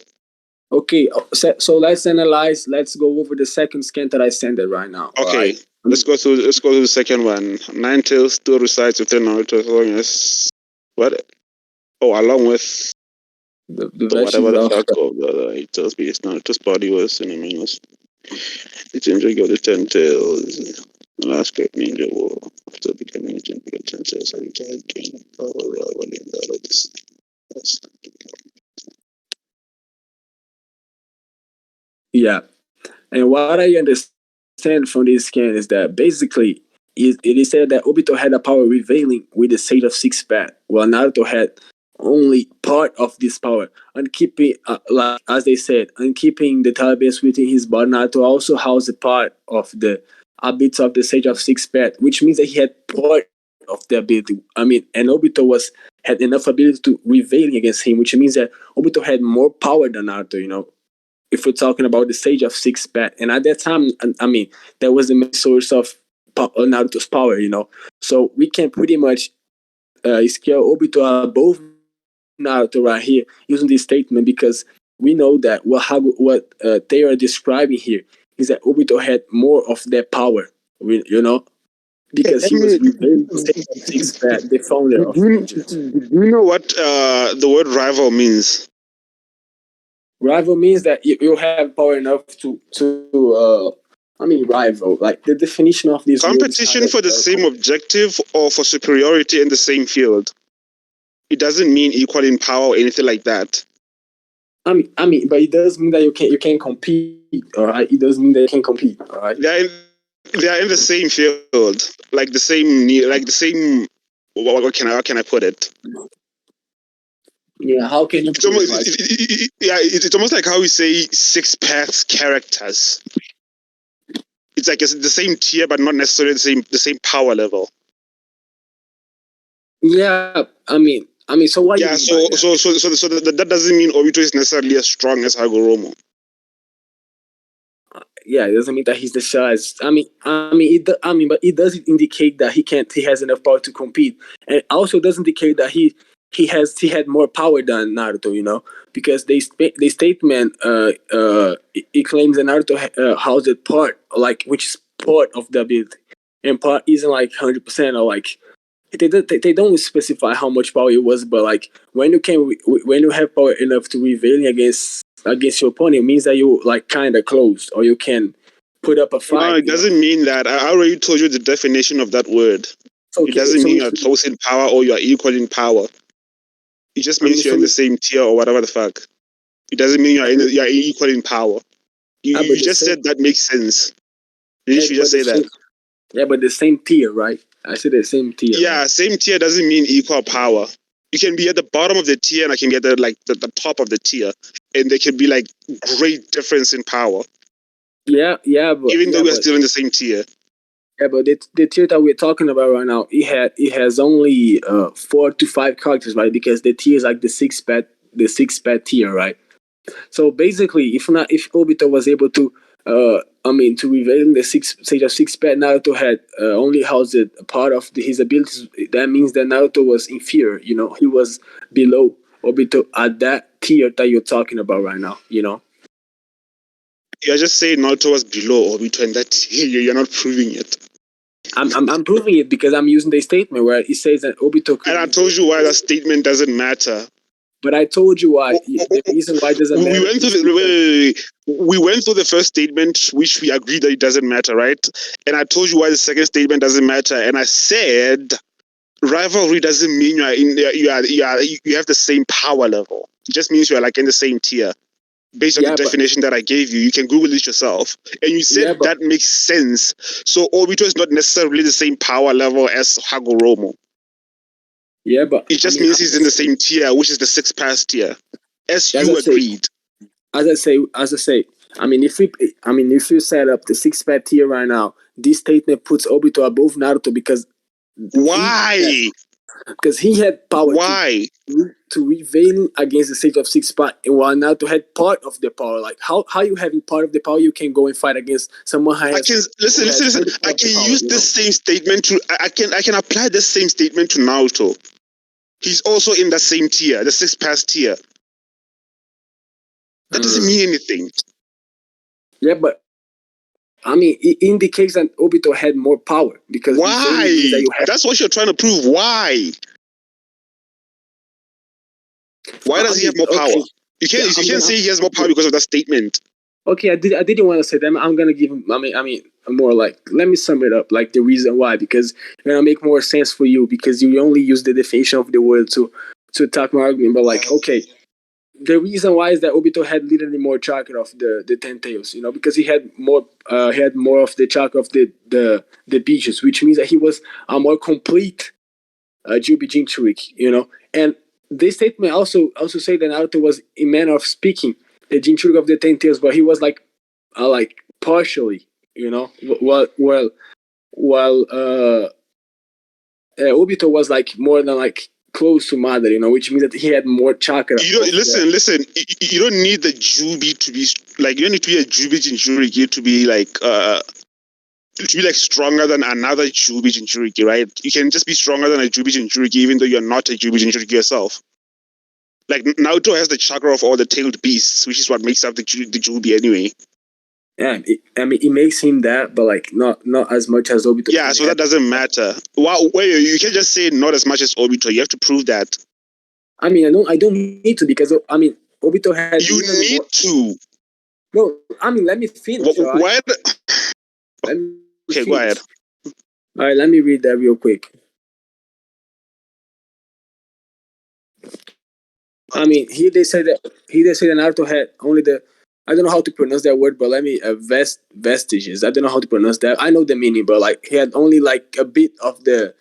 Okay, so let's analyze. Let's go over the second scan that I sent it right now. Okay, right? let's go through the second one. Ninetales still resides within Naruto as long as what? Oh, along with the whatever the of fuck it tells me it's Naruto's body was in a minus. It's injury of the 10 tails. The last great ninja war. After becoming a champion of 10 tails, I retired gain power rivaling that of this. Yeah, and what I understand from this scan is that basically it is said that Obito had a power revealing with the Sage of Six Path, while Naruto had only part of this power, and keeping, like as they said, and keeping the Talibes within his body. Naruto also has a part of the habits of the Sage of Six Path, which means that he had part of the ability. I mean, and Obito had enough ability to revealing against him, which means that Obito had more power than Naruto. You know, if we're talking about the Sage of Six Path, and at that time, I mean, that was the main source of Naruto's power. You know, so we can pretty much scale Obito above Naruto right here using this statement, because we know that what they are describing here is that Obito had more of that power, you know, because he was Six Path, the founder of ninjas. Do you know what the word rival means? Rival means that you have power enough to rival. Like the definition of this competition for the same objective or for superiority in the same field. It doesn't mean equal in power or anything like that. I mean, but it does mean that you can compete. All right, it does mean that you can compete. All right, they are in the same field, like the same. What can I put it? Yeah, how can you? It's almost it's almost like how we say Six Paths characters. It's like it's the same tier, but not necessarily the same power level. Yeah, I mean, so what? Yeah, so that doesn't mean Obito is necessarily as strong as Hagoromo. Yeah, it doesn't mean that he's the sharpest. But it does indicate that he has enough power to compete, and it also does indicate that he had more power than Naruto. You know, because the statement it claims that Naruto has a part, like, which is part of the ability, and part isn't like 100% or like. They don't specify how much power it was, but like when you have power enough to revealing against your opponent, it means that you like kind of close, or you can put up a fight. No, it doesn't mean that. I already told you the definition of that word. Okay, it doesn't mean you're close in power or you're equal in power. It just means you're in the same tier or whatever the fuck. It doesn't mean you're equal in power. You just said that makes sense. You should just say that. Yeah, but the same tier, right? I said the same tier. Yeah, right? Same tier doesn't mean equal power. You can be at the bottom of the tier and I can be at the top of the tier. And there can be like great difference in power. Yeah, but even though we're still in the same tier. Yeah, but the tier that we're talking about right now, it has only 4 to 5 characters, right? Because the tier is like the six path tier, right? So basically, if Obito was able to to reveal the Sage of Six Path, Naruto had only housed a part of his abilities. That means that Naruto was inferior. You know, he was below Obito at that tier that you're talking about right now. You know. You're just saying Naruto was below Obito in that tier. You're not proving it. I'm proving it because I'm using the statement where it says that Obito. And I told you why that statement doesn't matter. But I told you why. The reason why it doesn't matter. We went through the first statement, which we agreed that it doesn't matter, right? And I told you why the second statement doesn't matter. And I said rivalry doesn't mean you have the same power level. It just means you're like in the same tier. Based on the definition that I gave you, you can Google it yourself. And you said that makes sense. So Obito is not necessarily the same power level as Hagoromo. Yeah, but it just means he's in the same tier, which is the sixth pass tier, as you agreed. As I say, if you set up the sixth path tier right now, this statement puts Obito above Naruto because why? because he had power. Why? To prevail against the state of six pack, while Naruto had part of the power. Like how you having part of the power, you can go and fight against someone who has. I can listen. I can use this same statement to. I can apply this same statement to Naruto. He's also in the same tier, the 6 pass tier. That doesn't mean anything. Yeah, but I mean, it indicates that Obito had more power because why? That's what you're trying to prove. Why? Why does he have more power? You can't say he has more power because of that statement. Okay, I didn't want to say that. I'm gonna give him. I mean, more like, let me sum it up. Like the reason why, because it's gonna make more sense for you because you only use the definition of the word to attack my argument. But like, okay, the reason why is that Obito had literally more chakra of the 10 tails, because he had more of the chakra of the beaches, which means that he was a more complete Jubi Jinchuriki, and this statement also say that Naruto was, in manner of speaking, the Jinchuriki of the 10 tails, but he was like partially, while Obito was like more than like close to Madara, which means that he had more chakra. You don't listen. You don't need the Jubi to be like. You don't need to be a Jubi Jinchuriki to be like stronger than another Jubi Jinchuriki, right? You can just be stronger than a Jubi Jinchuriki even though you're not a Jubi Jinchuriki yourself. Like Naruto has the chakra of all the tailed beasts, which is what makes up the Jubi anyway. Yeah, it makes him that, but like not as much as Obito. Yeah, so that doesn't matter. Wait, you can't just say not as much as Obito. You have to prove that. I mean, I don't need to because Obito has. You need to. No, let me finish. Why? Okay, go ahead. All right, let me read that real quick. I mean, they say that Naruto had only the, I don't know how to pronounce that word, but let me vestiges. I don't know how to pronounce that. I know the meaning, but like he had only like a bit of the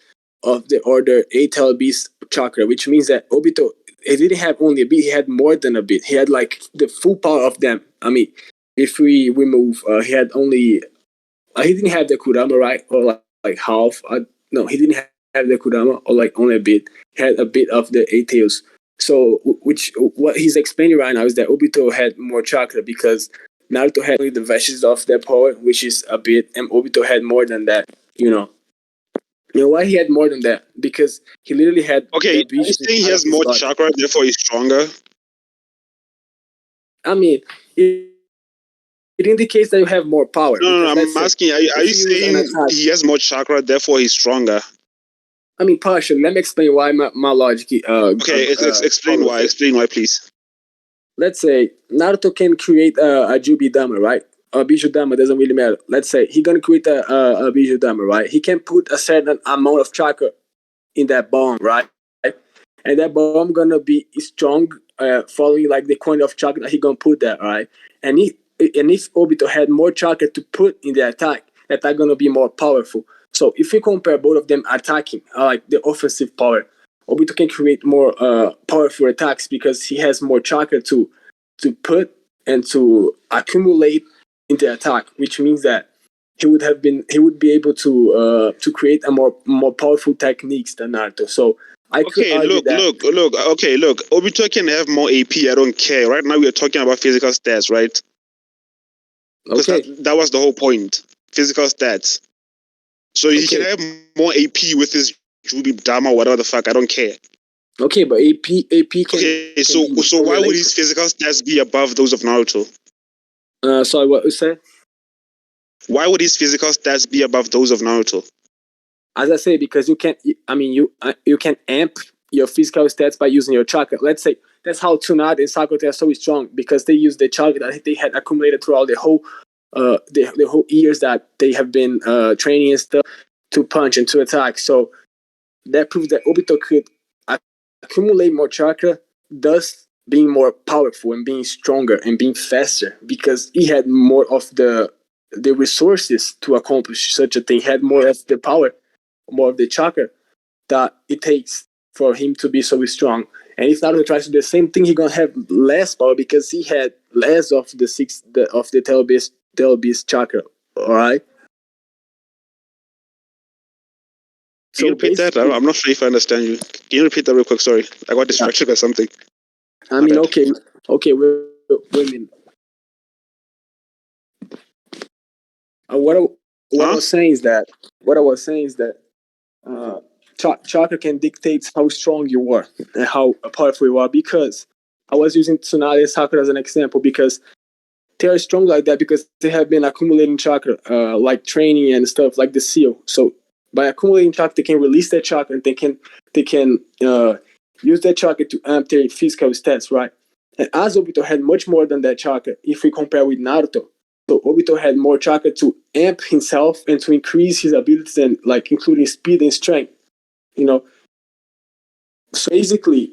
order 8 beast chakra, which means that Obito, he didn't have only a bit, he had more than a bit. He had like the full power of them. I mean, if we remove, he had only, he didn't have the Kurama, right? Or like half. No, he didn't have the Kurama, or like only a bit. He had a bit of the 8 tails. So, what he's explaining right now is that Obito had more chakra because Naruto had only the vestiges of their power, which is a bit, and Obito had more than that. You know why he had more than that? Because he literally had. Okay, you saying he has more chakra, therefore he's stronger? I mean, it indicates that you have more power. No, I'm asking, are you saying he has more chakra, therefore he's stronger? I mean, partially. Let me explain why my logic. Explain why. Explain why, please. Let's say Naruto can create a Jubi Dama, right? A Biju Dama, doesn't really matter. Let's say he's gonna create a Biju Dama, right? He can put a certain amount of chakra in that bomb, right? And that bomb gonna be strong, following like the quantity of chakra that he gonna put there, right? And if Obito had more chakra to put in the attack gonna be more powerful. So if you compare both of them attacking, like the offensive power, Obito can create more powerful attacks because he has more chakra to put and to accumulate in the attack, which means that he would be able to create a more powerful techniques than Naruto. So look. Obito can have more AP. I don't care. Right now we are talking about physical stats, right? Okay. That was the whole point. Physical stats. So he can have more AP with his Jubi Dama, whatever the fuck. I don't care. Okay, but AP can. Okay, so why would his physical stats be above those of Naruto? Sorry, what you said? Why would his physical stats be above those of Naruto? As I say, because you can. I mean, you can amp your physical stats by using your chakra. Let's say that's how Tsunade and Sakura are so strong because they use the chakra that they had accumulated throughout the whole years that they have been training and stuff to punch and to attack. So that proves that Obito could accumulate more chakra, thus being more powerful and being stronger and being faster because he had more of the resources to accomplish such a thing. He had more of the power, more of the chakra that it takes for him to be so strong. And if Naruto tries to do the same thing, he's gonna have less power because he had less of the tail beast chakra. All right. Can you repeat that? I'm not sure if I understand you. Can you repeat that real quick? Sorry, I got distracted by something. I mean, okay, wait a minute. What I was saying is that chakra can dictate how strong you are and how powerful you are. Because I was using Tsunade and Sakura as an example because they are strong like that because they have been accumulating chakra, like training and stuff, like the seal. So by accumulating chakra, they can release their chakra and they can use that chakra to amp their physical stats, right? And as Obito had much more than that chakra, if we compare with Naruto, so Obito had more chakra to amp himself and to increase his abilities and like including speed and strength. You know, so basically,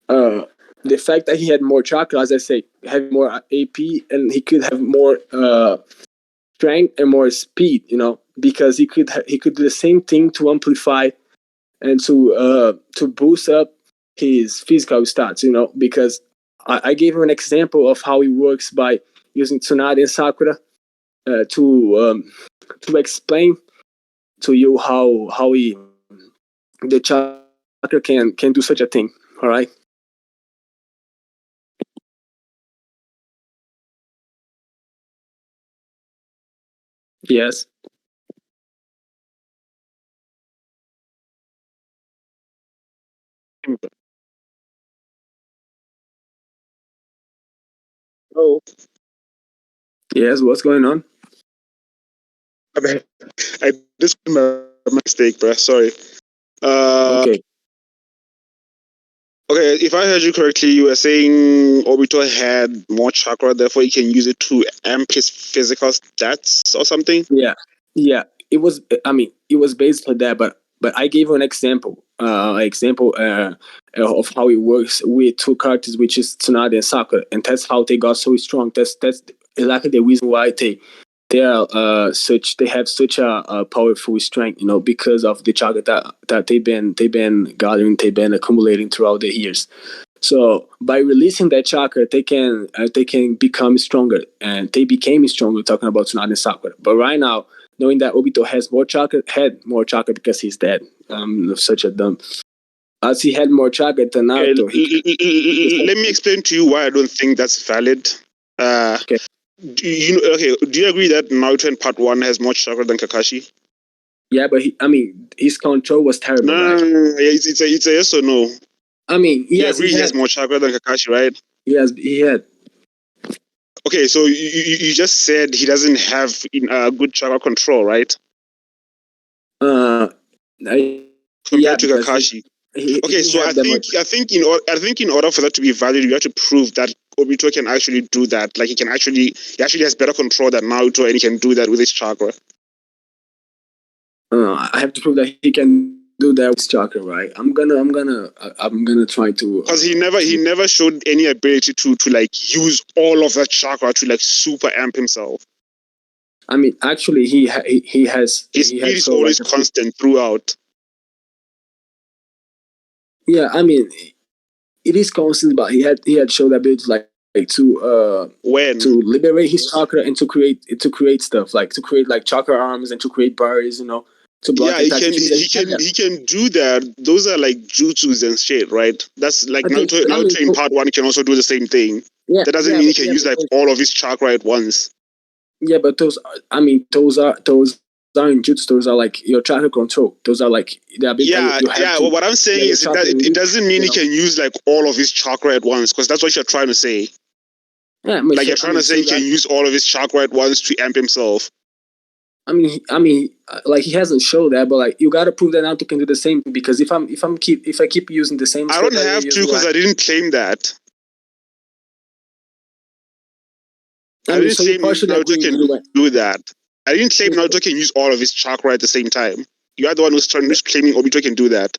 the fact that he had more chakra, as I say, had more AP and he could have more strength and more speed. You know, because he could do the same thing to amplify and to boost up his physical stats. You know, because I gave him an example of how it works by using Tsunade and Sakura to explain to you how the chakra can do such a thing. All right. Yes. Oh, Yes. What's going on? This is my mistake, bro. Sorry. Okay. Okay, if I heard you correctly, you were saying Obito had more chakra, therefore he can use it to amp his physical stats or something. Yeah. It was. I mean, it was basically that, but I gave you an example. Of how it works with two characters, which is Tsunade and Sakura, and that's how they got so strong. That's exactly the reason why they are they have such a powerful strength, you know, because of the chakra that they've been gathering, they've been accumulating throughout the years. So by releasing that chakra, they can become stronger, and they became stronger. Talking about Tsunade and Sakura, but right now, knowing that Obito had more chakra because he's dead. Such a dumb. As he had more chakra than Naruto. Let me explain to you why I don't think that's valid. Okay. Do you agree that Naruto in Part 1 has more chakra than Kakashi? Yeah, but his control was terrible. No. It's a yes or no. I mean, yes, he has more chakra than Kakashi, right? Yes, he had. Okay, so you just said he doesn't have good chakra control, right? Compared to Kakashi. Okay, so I think in order for that to be valid, you have to prove that Obito can actually do that. Like he actually has better control than Naruto, and he can do that with his chakra. I have to prove that he can do that with chakra, right? I'm gonna try to. Because he never showed any ability to like use all of that chakra to like super amp himself. I mean, actually, he has. His speed is always constant throughout. Yeah, I mean, it is constant, but he had showed ability like to liberate his chakra and to create stuff, like to create like chakra arms and to create bars, you know, to block he can do that. Those are like jutsus and shit, right? That's like Naruto in Part 1 can also do the same thing. Yeah, that doesn't mean he can use like all of his chakra at once. Yeah, but those aren't jutsu. Those are like your chakra control. Those are like the ability you have to. What I'm saying is that it doesn't mean he can use like all of his chakra at once, because that's what you're trying to say. Yeah, you're trying to say he can use all of his chakra at once to amp himself. I mean, like he hasn't showed that, but like you gotta prove that Naruto can do the same. Because if I keep using the same, I don't have to, because I didn't claim that. I didn't claim Naruto can do that. I didn't claim Naruto can use all of his chakra at the same time. You are the one who's claiming Obito can do that.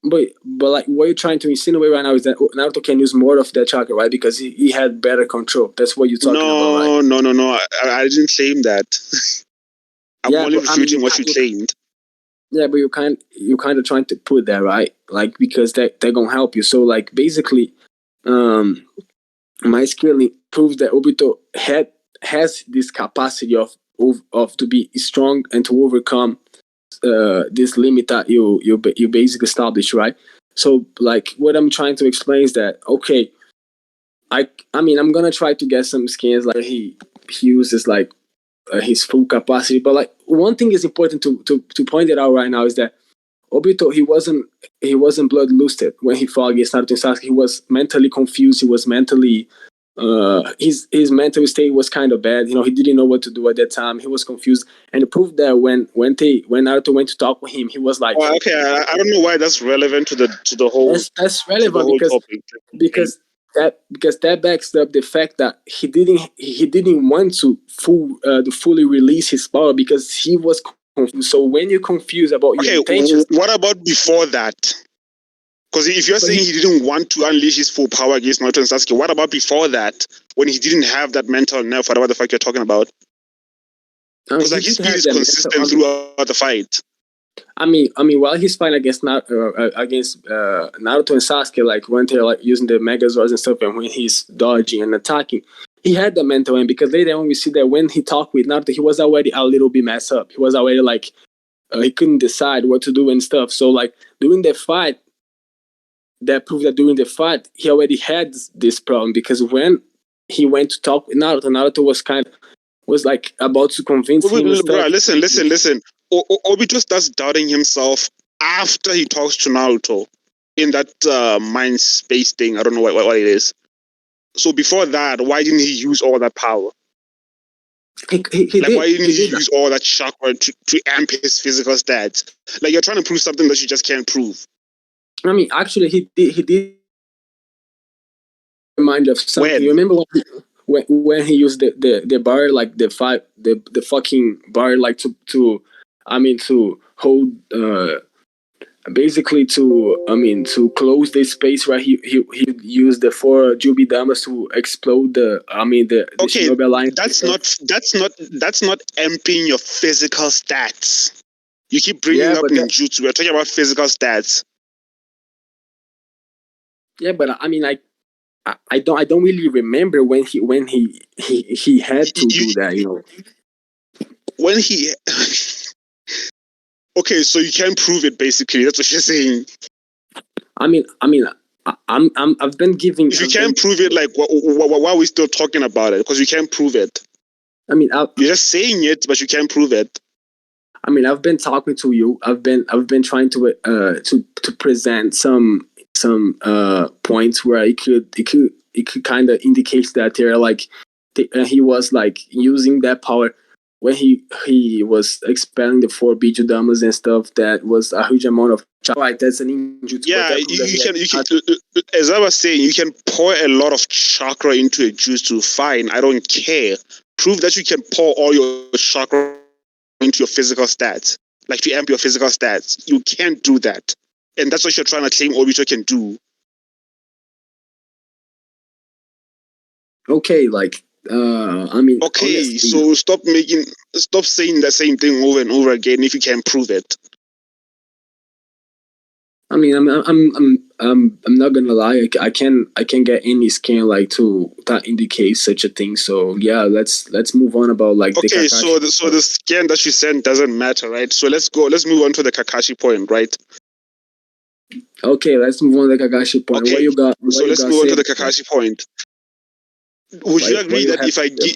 But like what you're trying to insinuate right now is that Naruto can use more of that chakra, right? Because he had better control. That's what you're talking about, right? No. I didn't claim that. I'm only refuting what you claimed. Yeah, but you're kind of trying to put that, right? Like because they're gonna help you. So like basically, my scaling proves that Obito has this capacity of to be strong and to overcome this limit that you basically established, right? So like what I'm trying to explain is that okay, I mean I'm gonna try to get some skins like he uses like his full capacity, but like one thing is important to point it out right now is that Obito he wasn't bloodlusted when he fought against Naruto and Sasuke. He was mentally confused. He was mentally his mental state was kind of bad. You know, he didn't know what to do at that time. He was confused, and it proved that when Naruto went to talk with him, he was like, oh, okay, I don't know why that's relevant to the whole. That's relevant because that backs up the fact that he didn't want to fully release his power because he was confused. So when you're confused about your intentions, what about before that? Because if you're saying he didn't want to unleash his full power against Naruto and Sasuke, what about before that when he didn't have that mental nerve? Whatever the fuck you're talking about? Because like his speed is consistent throughout the fight. I mean, while he's fighting against Naruto and Sasuke, like when they're like using the Megazords and stuff, and when he's dodging and attacking, he had the mental end because later on we see that when he talked with Naruto, he was already a little bit messed up. He was already like he couldn't decide what to do and stuff. So like during the fight, that proved that during the fight he already had this problem because when he went to talk with Naruto was like about to convince him. Bro, listen. Obito starts doubting himself after he talks to Naruto in that mind space thing. I don't know what it is. So before that, why didn't he use all that power? Why didn't he use all that chakra to amp his physical stats? Like you're trying to prove something that you just can't prove. I mean, actually, he did remind of something. When? You remember when he used the bar, like the fucking bar, like to hold basically to close the space, right? He used the 4 Juubidamas to explode the Shinobi Alliance. That's not amping your physical stats. You keep bringing up ninjutsu. We're talking about physical stats. Yeah, but I mean, I don't really remember when he had to do that. You know, when he. Okay, so you can't prove it. Basically, that's what you're saying. I've been giving. If you can't prove it, like, why are we still talking about it? Because you can't prove it. I mean, you're just saying it, but you can't prove it. I mean, I've been talking to you. I've been trying to present some points where it could kind of indicate that they're like he was like using that power when he was expelling the 4 Bijudamas and stuff. That was a huge amount of chakra. Right, that's an ninjutsu. Yeah, you can. As I was saying, you can pour a lot of chakra into a jutsu. Fine, I don't care. Prove that you can pour all your chakra into your physical stats, like to amp your physical stats. You can't do that, and that's what you're trying to claim Obito can do. Okay, like I mean. Okay, honestly, so stop saying the same thing over and over again if you can't prove it. I mean, I'm not gonna lie. I can't get any scan like that indicates such a thing. So yeah, let's move on about like. Okay, so the scan that you sent doesn't matter, right? So let's move on to the Kakashi point, right? Okay, let's move on to the Kakashi point. Okay, what you got? So let's move on to the Kakashi point. Would you agree that if I give,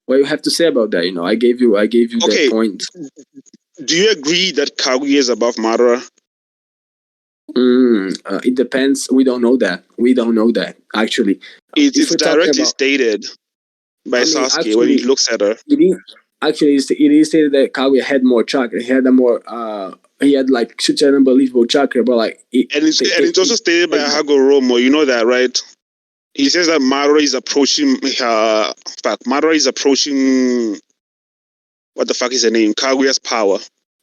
What you have to say about that? You know, I gave you that point. Do you agree that Kaguya is above Madara? It depends. We don't know that. Actually, it's directly stated by Sasuke when he looks at her. It is stated that Kaguya had more chakra. He had a more he had like such an unbelievable chakra, but like it's also stated by Hagoromo. You know that, right? He says that Madara is approaching. Madara is approaching. What the fuck is her name? Kaguya's power.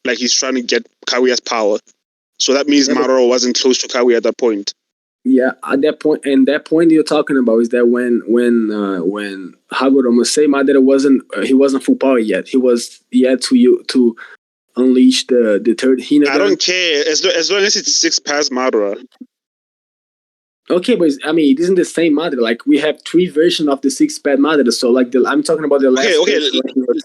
Like he's trying to get Kaguya's power. So that means Madara wasn't close to Kaguya at that point. Yeah, at that point, and that point you're talking about is that when Hagoromo say Madara wasn't full power yet. He had to unleash the third Hinadan. I don't care as long as it's 6 past Madara. Okay, but I mean, it isn't the same Madara. Like we have 3 versions of the 6-pad Madara. So like I'm talking about the last. Okay.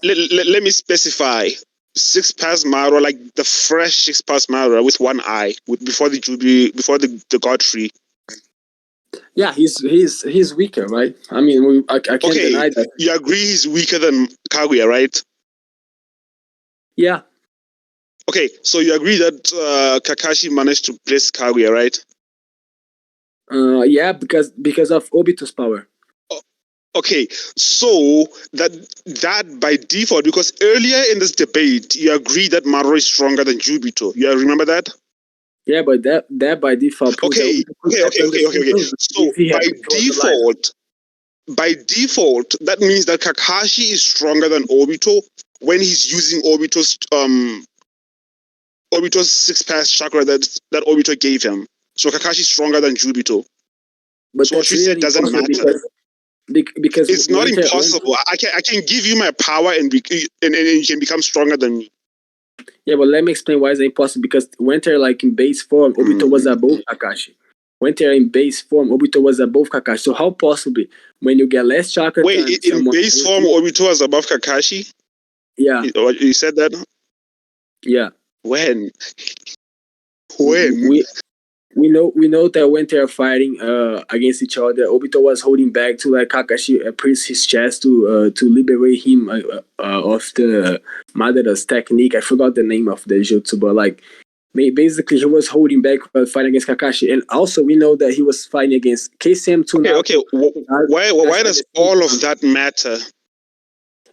Let me specify. 6-pass Madara, like the fresh 6-pass Madara with one eye, before the God Tree. Yeah, he's weaker, right? I mean, I can't deny that. You agree he's weaker than Kaguya, right? Yeah. Okay, so you agree that Kakashi managed to blitz Kaguya, right? Yeah, because of Obito's power. Okay, so that by default, because earlier in this debate, you agreed that Madara is stronger than Juubito. You remember that? Yeah, but that by default. Okay. So by default, that means that Kakashi is stronger than Obito when he's using Obito's 6-pass chakra that Obito gave him. So Kakashi is stronger than Juubito. But so what you said doesn't matter. Because it's not impossible. I can give you my power and you can become stronger than me. Yeah, but let me explain why it's impossible. Because when they're like in base form, Obito was above Kakashi. When they're in base form, Obito was above Kakashi. So how possibly when you get less chakra? Wait, in base form, Obito was above Kakashi? Yeah. You said that? Yeah. When? We know that when they are fighting against each other, Obito was holding back to let Kakashi pierce his chest to liberate him of the Madara's technique. I forgot the name of the jutsu, but like basically he was holding back while fighting against Kakashi, and also we know that he was fighting against KCM2. Okay. Why does all of that matter?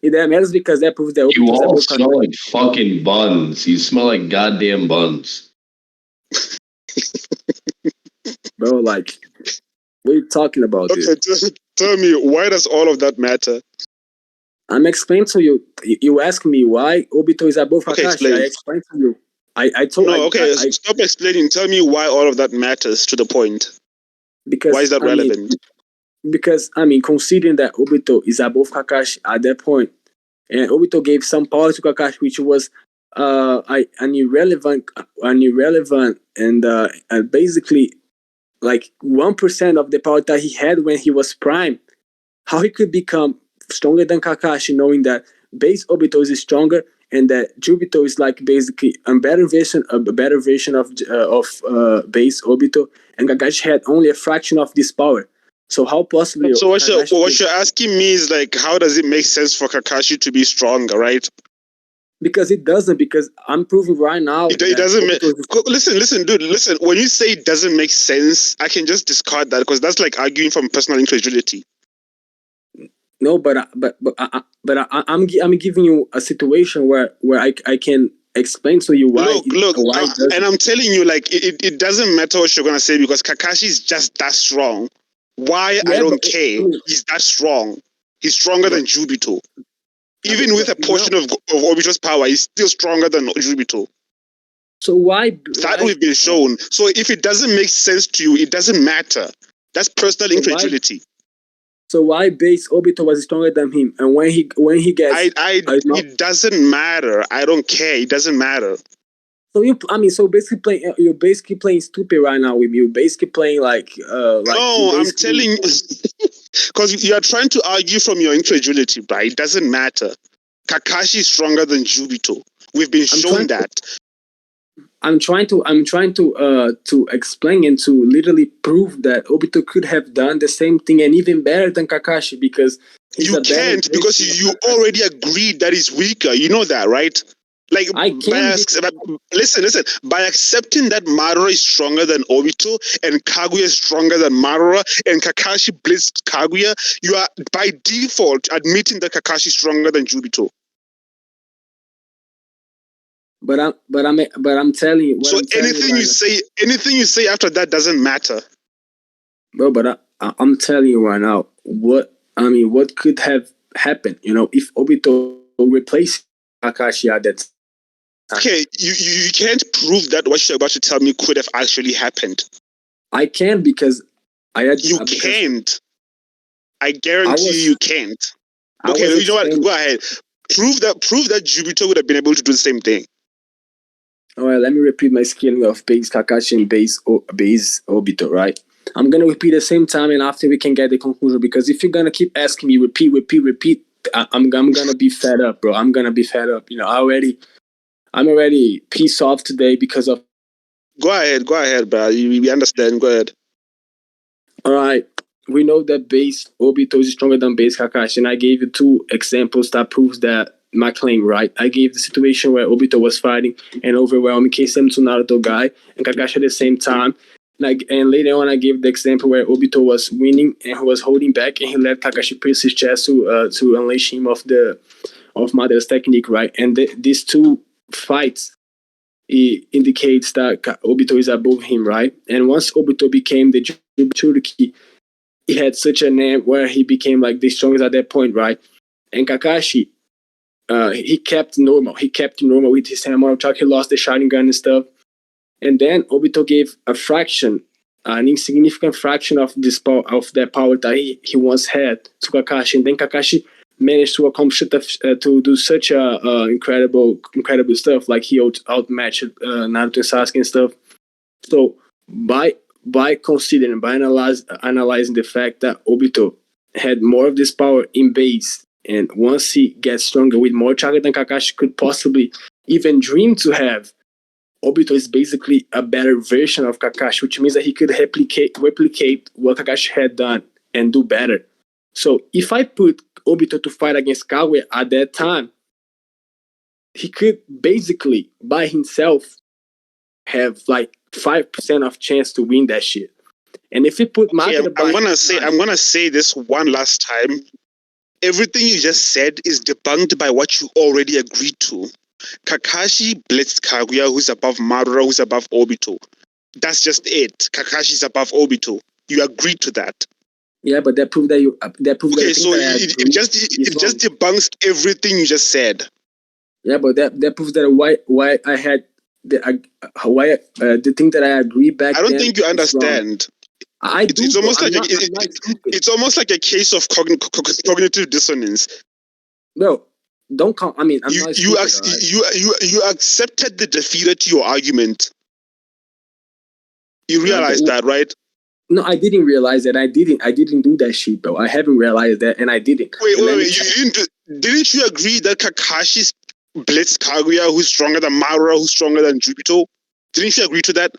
That matters because that proves that Obito you all smell like fucking buns. You smell like goddamn buns. Bro, like, what are you talking about, dude? Okay, just tell me, why does all of that matter? I'm explaining to you. You ask me why Obito is above Kakashi. I explained to you. I told you. Stop explaining. Tell me why all of that matters to the point. Because why is that relevant? Because, considering that Obito is above Kakashi at that point, and Obito gave some power to Kakashi, which was an irrelevant and basically like 1% of the power that he had when he was prime. How he could become stronger than Kakashi, knowing that base Obito is stronger and that Juubito is like basically a better version of base Obito, and Kakashi had only a fraction of this power. So how possibly? So what you're asking me is like, how does it make sense for Kakashi to be stronger, right? Because it doesn't. Because I'm proving right now. It doesn't make. Listen, dude. Listen. When you say it doesn't make sense, I can just discard that because that's like arguing from personal incredulity. No, but I'm giving you a situation where I can explain to you why. And I'm telling you, like it doesn't matter what you're gonna say because Kakashi is just that strong. Why? I don't care. He's that strong. He's stronger than Juubito. Even with a portion of Obito's power, he's still stronger than Juubito. So why? That we've been shown. So if it doesn't make sense to you, it doesn't matter. That's personal incredulity. So why base Obito was stronger than him, and when he gets, it doesn't matter. I don't care. It doesn't matter. So you're basically playing stupid right now with me. You're basically playing like no, I'm telling you, because you are trying to argue from your incredulity, but it doesn't matter. Kakashi is stronger than Juubito. We've been shown that. I'm trying to explain and to literally prove that Obito could have done the same thing and even better than Kakashi because you can't because you already agreed that he's weaker. You know that, right? Like listen. By accepting that Madara is stronger than Obito and Kaguya is stronger than Madara and Kakashi blitzed Kaguya, you are by default admitting that Kakashi is stronger than Juubito. But I'm telling you. So anything you say after that doesn't matter. Bro, but I'm telling you right now what could have happened, if Obito replaced Kakashi at that time. Okay, you can't prove that what you're about to tell me could have actually happened. I can because you can't. I guarantee you can't. Okay, you know what? Go ahead. Prove that Juubito would have been able to do the same thing. All right, let me repeat my scaling of base Kakashi and base Obito, right? I'm going to repeat at the same time and after we can get the conclusion because if you're going to keep asking me repeat, I'm going to be fed up, bro. I'm going to be fed up. I already I'm already pissed off today because of. Go ahead, bro. We understand. Go ahead. All right. We know that base Obito is stronger than base Kakashi, and I gave you 2 examples that proves that my claim, right? I gave the situation where Obito was fighting an overwhelming K7 to Naruto guy, and Kakashi at the same time. And later on, I gave the example where Obito was winning and he was holding back, and he let Kakashi pierce his chest to unleash him of Madara's technique, right? And these 2 fights, it indicates that Obito is above him, right? And once Obito became the Juubito, he had such a name where he became like the strongest at that point, right? And Kakashi, he kept normal. He kept normal with his hammer attack. He lost the Sharingan and stuff. And then Obito gave a fraction, an insignificant fraction of this power, of that power that he once had to Kakashi. And then Kakashi managed to accomplish to do such incredible stuff. Like he outmatched Naruto and Sasuke and stuff. So by considering, by analyzing the fact that Obito had more of this power in base, and once he gets stronger with more chakra than Kakashi could possibly even dream to have, Obito is basically a better version of Kakashi, which means that he could replicate what Kakashi had done and do better. So if I put Obito to fight against Kaguya at that time, he could basically by himself have like 5% of chance to win that shit. And if you put I'm gonna say this one last time. Everything you just said is debunked by what you already agreed to. Kakashi blitzed Kaguya, who's above Madara, who's above Obito. That's just it. Kakashi's above Obito. You agreed to that. Yeah, but that proved that you. That proved okay, that so it just debunks everything you just said. Yeah, but that proves that why I had the thing that I agree back. I don't think you understand. It's almost like a case of cognitive dissonance. No, don't count. I mean, you accepted the defeater to your argument. You realize that, right? No, I didn't realize that. I didn't do that shit, bro. I haven't realized that, and I didn't. Wait. Didn't you agree that Kakashi's blitzed Kaguya, who's stronger than Madara, who's stronger than Juubito? Didn't you agree to that?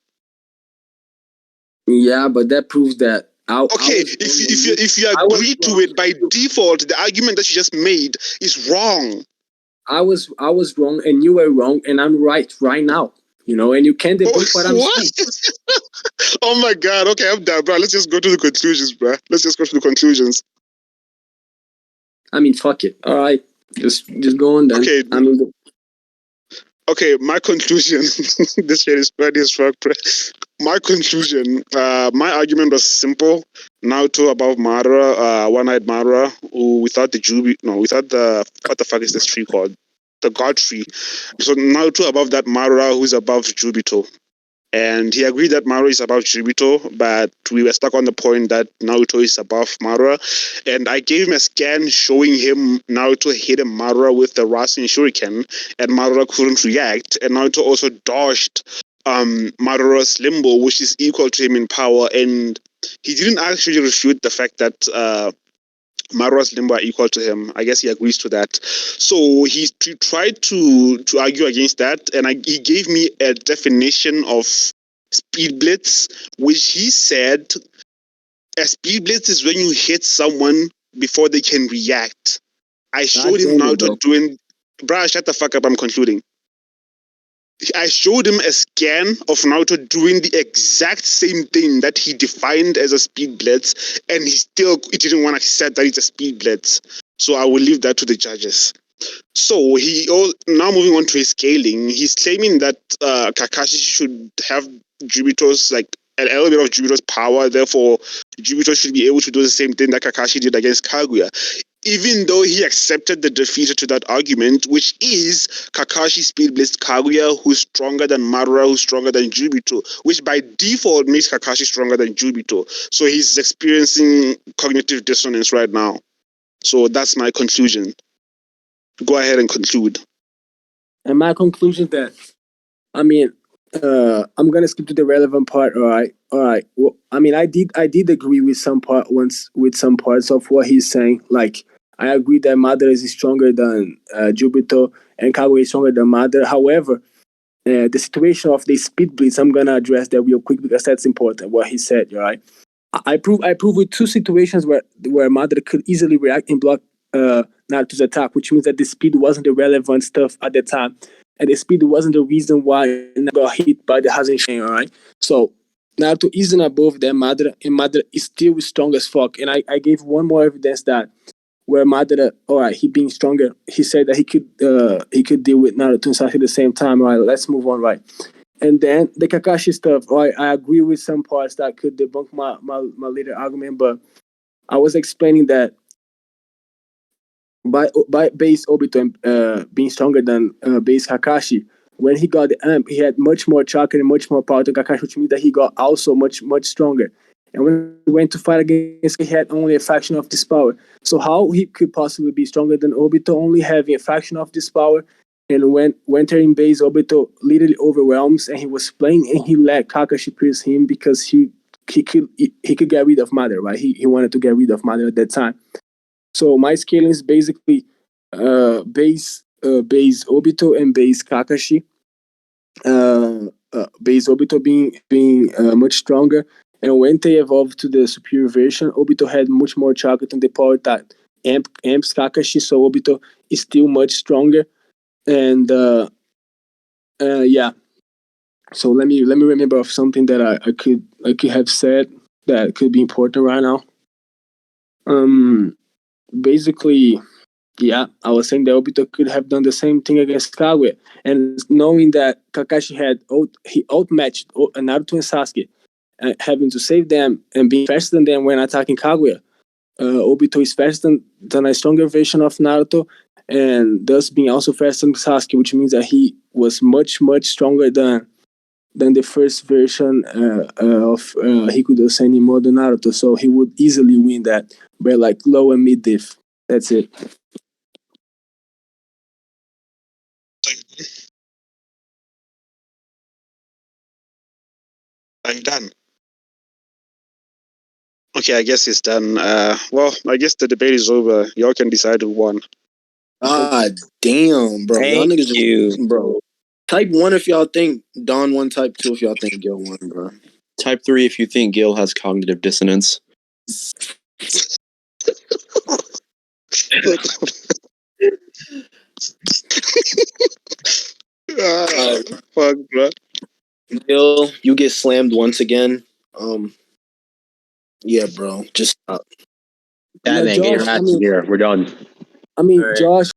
Yeah, but that proves that. If you agree to it by default, the argument that you just made is wrong. I was wrong, and you were wrong, and I'm right now. You know, and you can't debunk what I'm saying. Oh my god! Okay, I'm done, bro. Let's just go to the conclusions, bro. I mean, fuck it. All right, just go on then. Okay. Okay, my conclusion. This shit is funny as fuck, bro. My conclusion. My argument was simple. Naruto above Madara, one-eyed Madara, without the Juubito. Without the what the fuck is this tree called? The God tree. So Naruto above that Madara, who's above Juubito. And he agreed that Madara is above Juubito, but we were stuck on the point that Naruto is above Madara. And I gave him a scan showing him Naruto hit Madara with the Rasen Shuriken, and Madara couldn't react. And Naruto also dodged Madara's Limbo, which is equal to him in power. And he didn't actually refute the fact that Madara's Limbo are equal to him. I guess he agrees to that. So he tried to argue against that, and he gave me a definition of speed blitz, which he said a speed blitz is when you hit someone before they can react. I showed him Naruto doing. Bruh, shut the fuck up! I'm concluding. I showed him a scan of Naruto doing the exact same thing that he defined as a speed blitz, and he didn't want to accept that it's a speed blitz. So I will leave that to the judges. So now moving on to his scaling, he's claiming that Kakashi should have Juubito's like a little bit of Juubito's power, therefore Juubito should be able to do the same thing that Kakashi did against Kaguya. Even though he accepted the defeater to that argument, which is Kakashi speed blitzed Kaguya, who's stronger than Madara, who's stronger than Juubito, which by default makes Kakashi stronger than Juubito. So he's experiencing cognitive dissonance right now. So that's my conclusion. Go ahead and conclude. And my conclusion is that, I mean, I'm gonna skip to the relevant part. All right. Well, I mean, I did agree with some parts of what he's saying. Like, I agree that Madara is stronger than Juubito and Kaguya is stronger than Madara. However, the situation of the speed blitz, I'm gonna address that real quick because that's important. What he said, right? I prove with two situations where Madara could easily react and block Naruto's attack, which means that the speed wasn't the relevant stuff at the time, and the speed wasn't the reason why Naruto got hit by the Hazen. All right, so Naruto isn't above that Madara, and Madara is still strong as fuck. And I gave one more evidence that where Madara, all right, he being stronger, he said that he could deal with Naruto and Sasuke at the same time. All right, let's move on, right? And then the Kakashi stuff, all right, I agree with some parts that could debunk my later argument, but I was explaining that by base Obito being stronger than base Kakashi, when he got the amp, he had much more chakra and much more power than Kakashi, which means that he got also much stronger. And when he went to fight against, he had only a fraction of this power. So how he could possibly be stronger than Obito, only having a fraction of this power? And when entering base, Obito literally overwhelms, and he was playing, and he let Kakashi pierce him because he could get rid of Madara, right? He wanted to get rid of Madara at that time. So my scaling is basically base Obito and base Kakashi. Base Obito being much stronger, and when they evolved to the superior version, Obito had much more chakra than the power that amps Kakashi. So Obito is still much stronger, and yeah. So let me remember of something that I could have said that could be important right now. Basically, yeah, I was saying that Obito could have done the same thing against Kaguya, and knowing that Kakashi he outmatched Naruto and Sasuke, having to save them and being faster than them when attacking Kaguya. Obito is faster than a stronger version of Naruto, and thus being also faster than Sasuke, which means that he was much stronger than the first version of Hikudo Senimo than Naruto. So he would easily win that by like low and mid diff. That's it. Are you done? Okay, I guess it's done. Well, I guess the debate is over. Y'all can decide who won. Ah, damn, bro. Y'all Thank niggas you. just, bro. Type 1 if y'all think Don won. Type 2 if y'all think Gil won, bro. Type 3 if you think Gil has cognitive dissonance. Fuck, bro. Gil, you get slammed once again. Yeah, bro. Just stop. Batman, get your ass here. We're done. I mean, All right. Josh